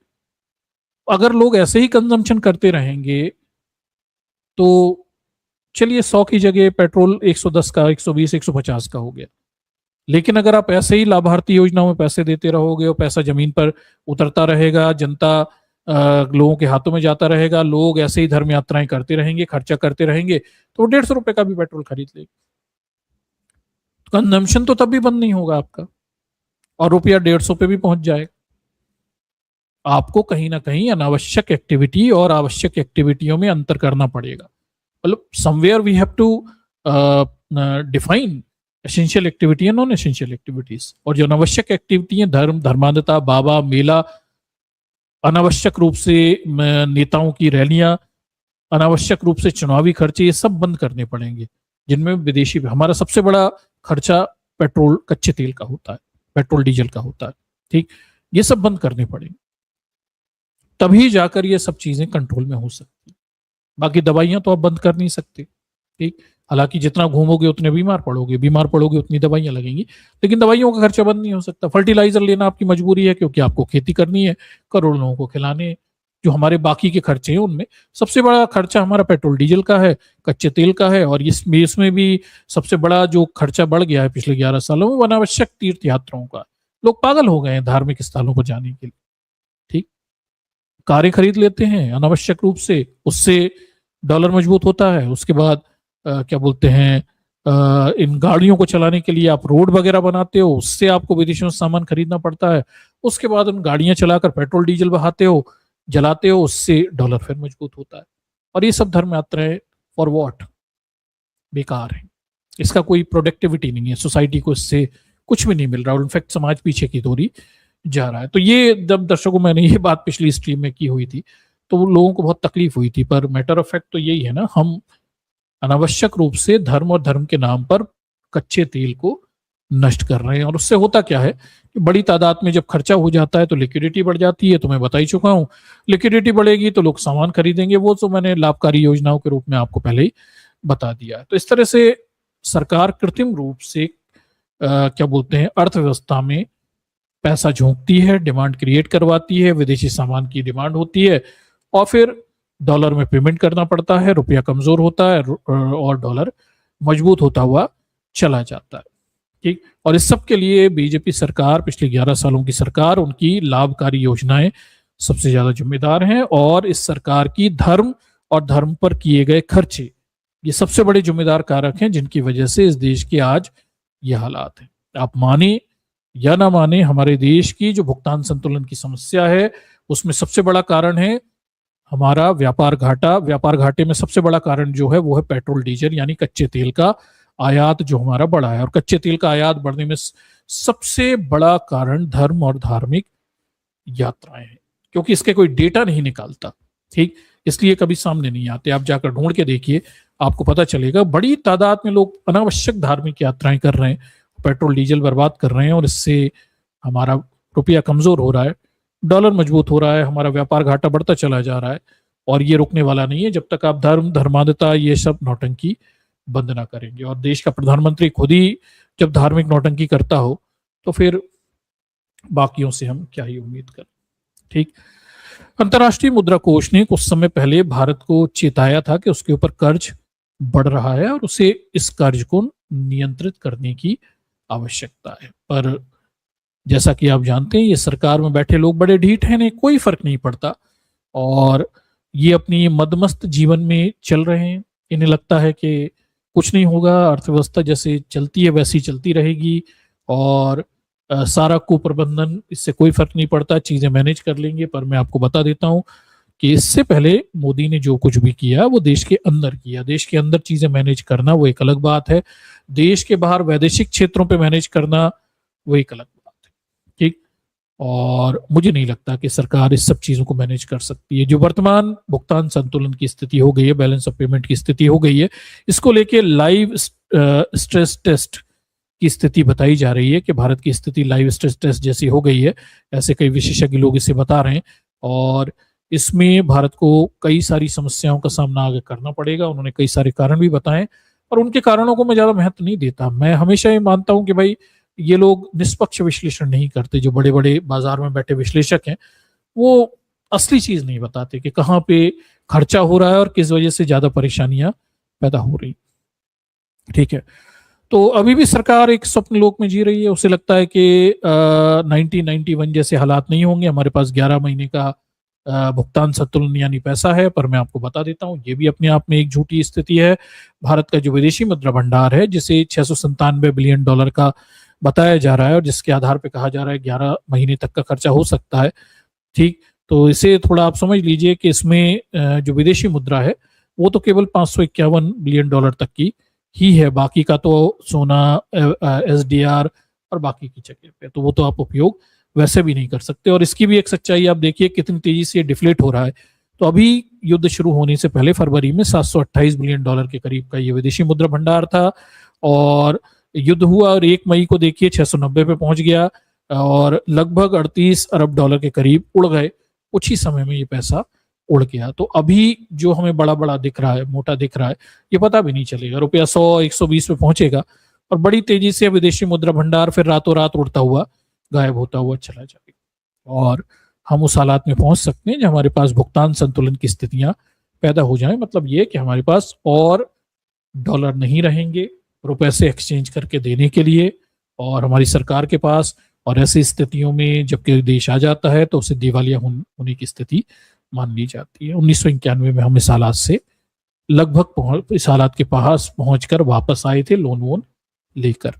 अगर लोग ऐसे ही कंजम्पशन करते रहेंगे तो चलिए 100 की जगह पेट्रोल 110 का, 120, 150 का हो गया। लेकिन अगर आप ऐसे ही लाभार्थी योजनाओं में पैसे देते रहोगे और पैसा जमीन पर उतरता रहेगा, जनता लोगों के हाथों में जाता रहेगा, लोग ऐसे ही धर्म यात्राएं करते रहेंगे, खर्चा करते रहेंगे, तो ₹150 का भी पेट्रोल खरीद लेंगे। कंजम्पशन तो तब भी बंद नहीं होगा आपका, और रुपया 150 पे भी पहुंच जाएगा। आपको कहीं ना कहीं अनावश्यक एक्टिविटी और आवश्यक एक्टिविटियों में अंतर करना पड़ेगा। मतलब somewhere we have to define essential activity and non essential activities. और जो अनावश्यक एक्टिविटी है, धर्म धर्मांधता, बाबा मेला, अनावश्यक रूप से नेताओं की रैलियां, अनावश्यक रूप से चुनावी खर्चे, ये सब बंद करने पड़ेंगे, जिनमें विदेशी, हमारा सबसे बड़ा खर्चा पेट्रोल कच्चे तेल का होता है, पेट्रोल डीजल का होता है। ठीक, ये सब बंद करने पड़ेंगे, तभी जाकर ये सब चीजें कंट्रोल में हो सकती। बाकी दवाइयां तो आप बंद कर नहीं सकते। ठीक, हालांकि जितना घूमोगे उतने बीमार पड़ोगे, बीमार पड़ोगे उतनी दवाइयां लगेंगी, लेकिन दवाइयों का खर्चा बंद नहीं हो सकता। फर्टिलाइजर लेना आपकी मजबूरी है, क्योंकि आपको खेती करनी है, करोड़ों लोगों को खिलाने, जो हमारे बाकी के खर्चे हैं उनमें सबसे बड़ा खर्चा हमारा पेट्रोल डीजल का है, कच्चे तेल का है। और इसमें भी सबसे बड़ा जो खर्चा बढ़ गया है पिछले 11 सालों में अनावश्यक तीर्थ यात्राओं का। लोग पागल हो गए हैं धार्मिक स्थलों पर जाने के लिए। ठीक, कारें खरीद लेते हैं अनावश्यक रूप से, उससे डॉलर मजबूत होता है। उसके बाद क्या बोलते हैं, इन गाड़ियों को चलाने के लिए आप रोड वगैरह बनाते हो, उससे आपको विदेशों से सामान खरीदना पड़ता है। उसके बाद उन गाड़ियां चलाकर पेट्रोल डीजल बहाते हो, जलाते हो, उससे डॉलर फिर मजबूत होता है। और ये सब धर्म यात्राएं फॉर वॉट, बेकार है। इसका कोई प्रोडक्टिविटी नहीं है, सोसाइटी को इससे कुछ भी नहीं मिल रहा, इनफैक्ट समाज पीछे की दूरी जा रहा है। तो ये जब दर्शकों मैंने ये बात पिछली स्ट्रीम में की हुई थी तो लोगों को बहुत तकलीफ हुई थी, पर मैटर ऑफ फैक्ट तो यही है ना, हम अनावश्यक रूप से धर्म और धर्म के नाम पर कच्चे तेल को नष्ट कर रहे हैं। और उससे होता क्या है कि बड़ी तादाद में जब खर्चा हो जाता है तो लिक्विडिटी बढ़ जाती है। तो मैं बता ही चुका हूं, लिक्विडिटी बढ़ेगी तो लोग सामान खरीदेंगे, वो तो मैंने लाभकारी योजनाओं के रूप में आपको पहले ही बता दिया है। तो इस तरह से सरकार कृत्रिम रूप से क्या बोलते हैं, अर्थव्यवस्था में पैसा झोंकती है, डिमांड क्रिएट करवाती है, विदेशी सामान की डिमांड होती है और फिर डॉलर में पेमेंट करना पड़ता है, रुपया कमजोर होता है और डॉलर मजबूत होता हुआ चला जाता है। ठीक, और इस सब के लिए बीजेपी सरकार, पिछले 11 सालों की सरकार, उनकी लाभकारी योजनाएं सबसे ज्यादा जिम्मेदार हैं। और इस सरकार की धर्म और धर्म पर किए गए खर्चे ये सबसे बड़े जिम्मेदार कारक हैं जिनकी वजह से इस देश के आज ये हालात हैं। आप माने या ना माने, हमारे देश की जो भुगतान संतुलन की समस्या है उसमें सबसे बड़ा कारण है हमारा व्यापार घाटा। व्यापार घाटे में सबसे बड़ा कारण जो है वो है पेट्रोल डीजल यानी कच्चे तेल का आयात जो हमारा बढ़ा है। और कच्चे तेल का आयात बढ़ने में सबसे बड़ा कारण धर्म और धार्मिक यात्राएं हैं, क्योंकि इसके कोई डेटा नहीं निकालता। ठीक, इसलिए कभी सामने नहीं आते। आप जाकर ढूंढ के देखिए, आपको पता चलेगा बड़ी तादाद में लोग अनावश्यक धार्मिक यात्राएं कर रहे हैं, पेट्रोल डीजल बर्बाद कर रहे हैं और इससे हमारा रुपया कमजोर हो रहा है, डॉलर मजबूत हो रहा है, हमारा व्यापार घाटा बढ़ता चला जा रहा है। और ये रुकने वाला नहीं है जब तक आप धर्म, धर्मांधता, ये सब नौटंकी बंद ना करेंगे। और देश का प्रधानमंत्री खुद ही जब धार्मिक नौटंकी करता हो तो फिर बाकियों से हम क्या ही उम्मीद करें। ठीक, अंतर्राष्ट्रीय मुद्रा कोष ने कुछ समय पहले भारत को चेताया था कि उसके ऊपर कर्ज बढ़ रहा है और उसे इस कर्ज को नियंत्रित करने की आवश्यकता है। पर जैसा कि आप जानते हैं ये सरकार में बैठे लोग बड़े ढीठ हैं, इन्हें कोई फर्क नहीं पड़ता और ये अपनी मदमस्त जीवन में चल रहे हैं। इन्हें लगता है कि कुछ नहीं होगा, अर्थव्यवस्था जैसे चलती है वैसी चलती रहेगी और सारा कुप्रबंधन, इससे कोई फर्क नहीं पड़ता, चीजें मैनेज कर लेंगे। पर मैं आपको बता देता हूं कि इससे पहले मोदी ने जो कुछ भी किया वो देश के अंदर किया। देश के अंदर चीजें मैनेज करना वो एक अलग बात है, देश के बाहर वैदेशिक क्षेत्रों पे मैनेज करना वो एक अलग बात है। ठीक, और मुझे नहीं लगता कि सरकार इस सब चीजों को मैनेज कर सकती है। जो वर्तमान भुगतान संतुलन की स्थिति हो गई है, बैलेंस ऑफ पेमेंट की स्थिति हो गई है, इसको लेके लाइव स्ट्रेस टेस्ट की स्थिति बताई जा रही है कि भारत की स्थिति लाइव स्ट्रेस टेस्ट जैसी हो गई है, ऐसे कई विशेषज्ञ लोग इसे बता रहे हैं। और इसमें भारत को कई सारी समस्याओं का सामना आगे करना पड़ेगा। उन्होंने कई सारे कारण भी बताए और उनके कारणों को मैं ज्यादा महत्व नहीं देता। मैं हमेशा ये मानता हूं कि भाई ये लोग निष्पक्ष विश्लेषण नहीं करते। जो बड़े बड़े बाजार में बैठे विश्लेषक हैं वो असली चीज नहीं बताते कि कहाँ पे खर्चा हो रहा है और किस वजह से ज्यादा परेशानियां पैदा हो रही। ठीक है, तो अभी भी सरकार एक स्वप्न लोक में जी रही है। उसे लगता है कि 1991 जैसे हालात नहीं होंगे, हमारे पास 11 महीने का भुगतान संतुलन यानी पैसा है। पर मैं आपको बता देता हूं ये भी अपने आप में एक झूठी स्थिति है। भारत का जो विदेशी मुद्रा भंडार है, जिसे 697 बिलियन डॉलर का बताया जा रहा है और जिसके आधार पर कहा जा रहा है 11 महीने तक का खर्चा हो सकता है। ठीक, तो इसे थोड़ा आप समझ लीजिए कि इसमें जो विदेशी मुद्रा है वो तो केवल 551 बिलियन डॉलर तक की ही है, बाकी का तो सोना, SDR और बाकी की जगह पे, तो वो तो आप उपयोग वैसे भी नहीं कर सकते। और इसकी भी एक सच्चाई आप देखिए कितनी तेजी से डिफ्लेट हो रहा है। तो अभी युद्ध शुरू होने से पहले फरवरी में 728 बिलियन डॉलर के करीब का ये विदेशी मुद्रा भंडार था और युद्ध हुआ और 1 मई को देखिए 690 पे पहुंच गया और लगभग 38 अरब डॉलर के करीब उड़ गए। कुछ ही समय में ये पैसा उड़ गया। तो अभी जो हमें बड़ा बड़ा दिख रहा है, मोटा दिख रहा है, ये पता भी नहीं चलेगा, रुपया 100-120 पे पहुंचेगा और बड़ी तेजी से विदेशी मुद्रा भंडार फिर रातों रात उड़ता हुआ गायब होता हुआ चला जाएगा। और हम उस हालात में पहुंच सकते हैं जब हमारे पास भुगतान संतुलन की स्थितियां पैदा हो जाएं। मतलब ये कि हमारे पास और डॉलर नहीं रहेंगे रुपए से एक्सचेंज करके देने के लिए, और हमारी सरकार के पास, और ऐसी स्थितियों में जबकि देश आ जाता है तो उसे दिवालिया होने की स्थिति मान ली जाती है। 1991 में हम इस हालात से लगभग इस हालात के पास पहुंचकर वापस आए थे लोन वोन लेकर।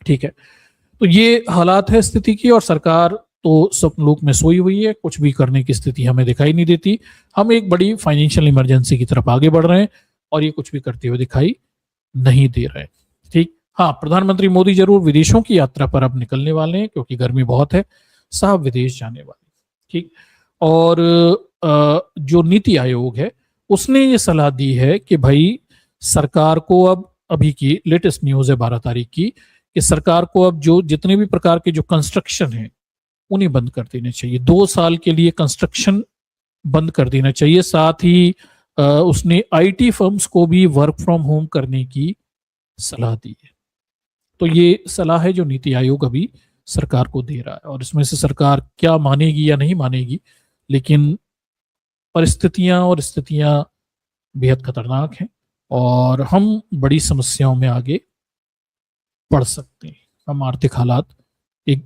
ठीक है, तो ये हालात है स्थिति की, और सरकार तो सपनलोक में सोई हुई है, कुछ भी करने की स्थिति हमें दिखाई नहीं देती। हम एक बड़ी फाइनेंशियल इमरजेंसी की तरफ आगे बढ़ रहे हैं और ये कुछ भी करते हुए दिखाई नहीं दे रहे। ठीक, हाँ, प्रधानमंत्री मोदी जरूर विदेशों की यात्रा पर अब निकलने वाले हैं क्योंकि गर्मी बहुत है, साहब विदेश जाने वाले। ठीक, और जो नीति आयोग है उसने ये सलाह दी है कि भाई सरकार को अब, अभी की लेटेस्ट न्यूज है 12 तारीख की, कि सरकार को अब जो जितने भी प्रकार के जो कंस्ट्रक्शन है उन्हें बंद कर देने चाहिए। 2 साल के लिए कंस्ट्रक्शन बंद कर देना चाहिए। साथ ही उसने आईटी फर्म्स को भी वर्क फ्रॉम होम करने की सलाह दी है। तो ये सलाह है जो नीति आयोग अभी सरकार को दे रहा है, और इसमें से सरकार क्या मानेगी या नहीं मानेगी, लेकिन परिस्थितियां और स्थितियां बेहद खतरनाक हैं और हम बड़ी समस्याओं में आगे बढ़ सकते हैं। हम आर्थिक हालात, एक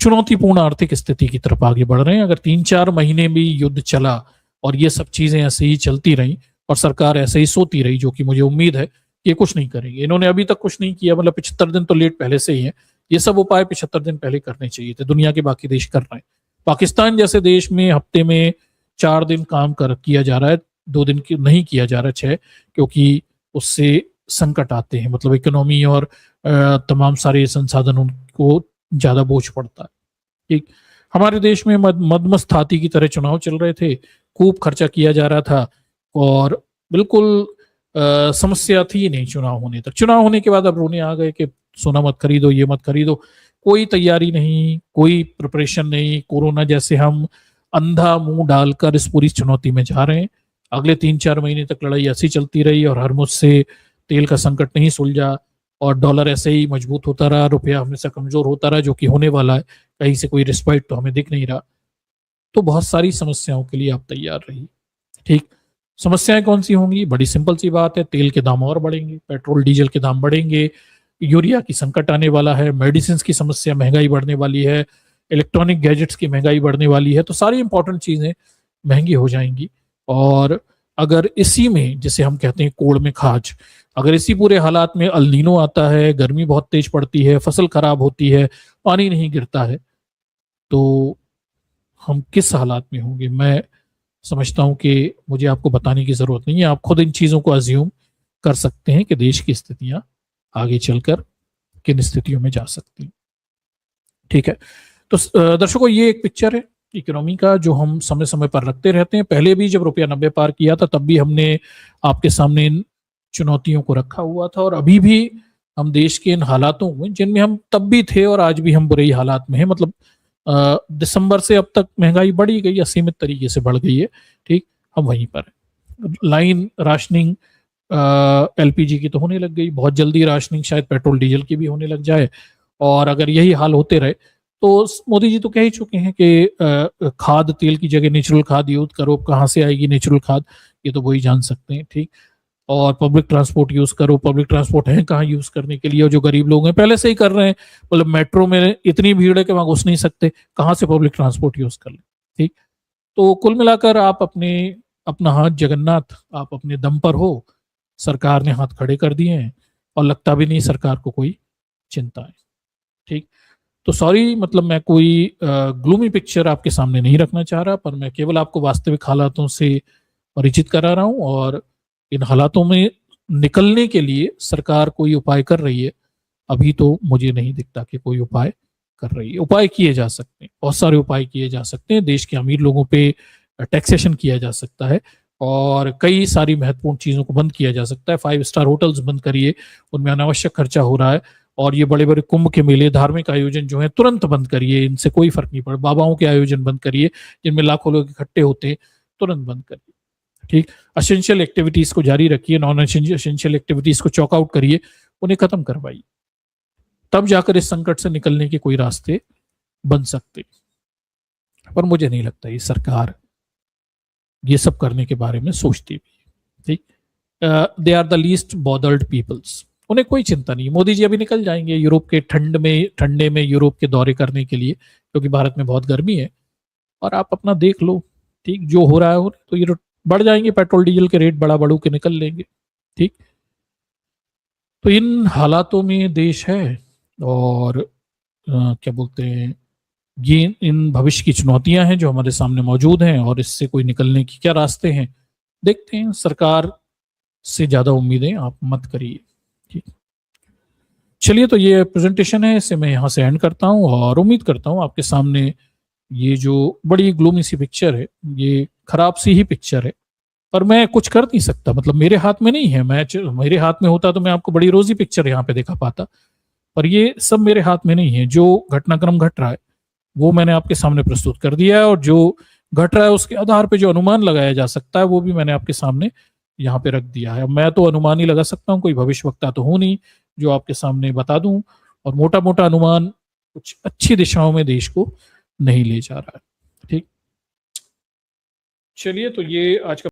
चुनौतीपूर्ण आर्थिक स्थिति की तरफ आगे बढ़ रहे हैं। अगर 3-4 महीने भी युद्ध चला और ये सब चीजें ऐसे ही चलती रही और सरकार ऐसे ही सोती रही, जो कि मुझे उम्मीद है कि ये कुछ नहीं करेंगे, इन्होंने अभी तक कुछ नहीं किया, मतलब 75 दिन तो लेट पहले से ही है। ये सब उपाय 75 दिन पहले करने चाहिए थे, दुनिया के बाकी देश कर रहे हैं। पाकिस्तान जैसे देश में हफ्ते में 4 दिन काम किया जा रहा है, 2 दिन की नहीं किया जा रहा, 6, क्योंकि उससे संकट आते हैं, मतलब इकोनॉमी और तमाम सारे संसाधन उनको ज्यादा बोझ पड़ता है। ठीक, हमारे देश में मदमस्त हाथी की तरह चुनाव चल रहे थे, खूब खर्चा किया जा रहा था और बिल्कुल समस्या थी नहीं चुनाव होने तक। चुनाव होने के बाद अब रोने आ गए कि सोना मत खरीदो, ये मत खरीदो। कोई तैयारी नहीं, कोई प्रिपरेशन नहीं। कोरोना जैसे हम अंधा मुंह डालकर इस पूरी चुनौती में जा रहे हैं। अगले 3-4 महीने तक लड़ाई ऐसी चलती रही और हरमुज से तेल का संकट नहीं सुलझा और डॉलर ऐसे ही मजबूत होता रहा, रुपया हमेशा कमजोर होता रहा, जो कि होने वाला है। कहीं से कोई रिस्पाइट तो हमें दिख नहीं रहा। तो बहुत सारी समस्याओं के लिए आप तैयार रहिए। ठीक, समस्याएं कौन सी होंगी? बड़ी सिंपल सी बात है, तेल के दाम और बढ़ेंगे, पेट्रोल डीजल के दाम बढ़ेंगे, यूरिया की संकट आने वाला है, मेडिसिन की समस्या, महंगाई बढ़ने वाली है, इलेक्ट्रॉनिक गैजेट्स की महंगाई बढ़ने वाली है। तो सारी इंपॉर्टेंट चीजें महंगी हो जाएंगी। और अगर इसी में, जिसे हम कहते हैं कोड़ में खाज, अगर इसी पूरे हालात में अल नीनो आता है, गर्मी बहुत तेज पड़ती है, फसल खराब होती है, पानी नहीं गिरता है, तो हम किस हालात में होंगे? मैं समझता हूं कि मुझे आपको बताने की जरूरत नहीं है, आप खुद इन चीजों को अज्यूम कर सकते हैं कि देश की स्थितियां आगे चलकर किन स्थितियों में जा सकती हैं। ठीक है, तो दर्शकों, ये एक पिक्चर है इकोनॉमी का जो हम समय समय पर रखते रहते हैं। पहले भी जब रुपया 90 पार किया था तब भी हमने आपके सामने इन चुनौतियों को रखा हुआ था, और अभी भी हम देश के इन हालातों में, जिनमें हम तब भी थे और आज भी हम बुरे ही हालात में हैं। मतलब दिसंबर से अब तक महंगाई बढ़ी गई, असीमित तरीके से बढ़ गई है। ठीक, हम वहीं पर हैं। लाइन राशनिंग एलपीजी की तो होने लग गई, बहुत जल्दी राशनिंग शायद पेट्रोल डीजल की भी होने लग जाए। और अगर यही हाल होते रहे तो मोदी जी तो कह ही चुके हैं कि खाद तेल की जगह नेचुरल खाद यूज करो। कहाँ से आएगी नेचुरल खाद, ये तो वही जान सकते हैं। ठीक, और पब्लिक ट्रांसपोर्ट यूज करो। पब्लिक ट्रांसपोर्ट है कहाँ यूज करने के लिए, और जो गरीब लोग हैं पहले से ही कर रहे हैं। मतलब मेट्रो में इतनी भीड़ है कि वहां घुस नहीं सकते, कहाँ से पब्लिक ट्रांसपोर्ट यूज कर ले। ठीक, तो कुल मिलाकर आप अपना हाथ जगन्नाथ, आप अपने दम पर हो। सरकार ने हाथ खड़े कर दिए हैं और लगता भी नहीं सरकार को कोई चिंता है। ठीक, तो सॉरी, मतलब मैं कोई ग्लूमी पिक्चर आपके सामने नहीं रखना चाह रहा, पर मैं केवल आपको वास्तविक हालातों से परिचित करा रहा हूं। और इन हालातों में निकलने के लिए सरकार कोई उपाय कर रही है, अभी तो मुझे नहीं दिखता कि कोई उपाय कर रही है। उपाय किए जा सकते हैं, बहुत सारे उपाय किए जा सकते हैं। देश के अमीर लोगों पे टैक्सेशन किया जा सकता है और कई सारी महत्वपूर्ण चीजों को बंद किया जा सकता है। 5 स्टार होटल्स बंद करिए, उनमें अनावश्यक खर्चा हो रहा है। और ये बड़े बड़े कुंभ के मेले, धार्मिक आयोजन जो है तुरंत बंद करिए, इनसे कोई फर्क नहीं पड़े। बाबाओं के आयोजन बंद करिए जिनमें लाखों लोग इकट्ठे होते हैं, तुरंत बंद करिए। ठीक, असेंशियल एक्टिविटीज को जारी रखिए, नॉन असेंशियल एक्टिविटीज को चॉक आउट करिए, उन्हें खत्म करवाइए। तब जाकर इस संकट से निकलने के कोई रास्ते बन सकते। पर मुझे नहीं लगता ये सरकार ये सब करने के बारे में सोचती भी है। ठीक, they are the least bothered peoples, उन्हें कोई चिंता नहीं। मोदी जी अभी निकल जाएंगे यूरोप के ठंडे में यूरोप के दौरे करने के लिए, क्योंकि भारत में बहुत गर्मी है। और आप अपना देख लो, ठीक, जो हो रहा है तो ये बढ़ जाएंगे, पेट्रोल डीजल के रेट बड़ा बढ़ू के निकल लेंगे। ठीक, तो इन हालातों में देश है, और क्या बोलते हैं, ये इन भविष्य की चुनौतियां हैं जो हमारे सामने मौजूद हैं, और इससे कोई निकलने की क्या रास्ते हैं देखते हैं। सरकार से ज्यादा उम्मीदें आप मत करिए। ठीक, चलिए, तो ये प्रेजेंटेशन है, इसे मैं यहाँ से एंड करता हूँ, और उम्मीद करता हूँ आपके सामने ये जो बड़ी ग्लूमी सी पिक्चर है, ये खराब सी ही पिक्चर है, पर मैं कुछ कर नहीं सकता, मतलब मेरे हाथ में नहीं है। मेरे हाथ में होता तो मैं आपको बड़ी रोजी पिक्चर यहाँ पे दिखा पाता, पर ये सब मेरे हाथ में नहीं है। जो घटनाक्रम घट रहा है वो मैंने आपके सामने प्रस्तुत कर दिया है, और जो घट रहा है उसके आधार पे जो अनुमान लगाया जा सकता है वो भी मैंने आपके सामने यहाँ पे रख दिया है। मैं तो अनुमान ही लगा सकता हूँ, कोई भविष्यवक्ता तो हूं नहीं जो आपके सामने बता दूं, और मोटा मोटा अनुमान कुछ अच्छी दिशाओं में देश को नहीं ले जा रहा है। ठीक, चलिए, तो ये आज का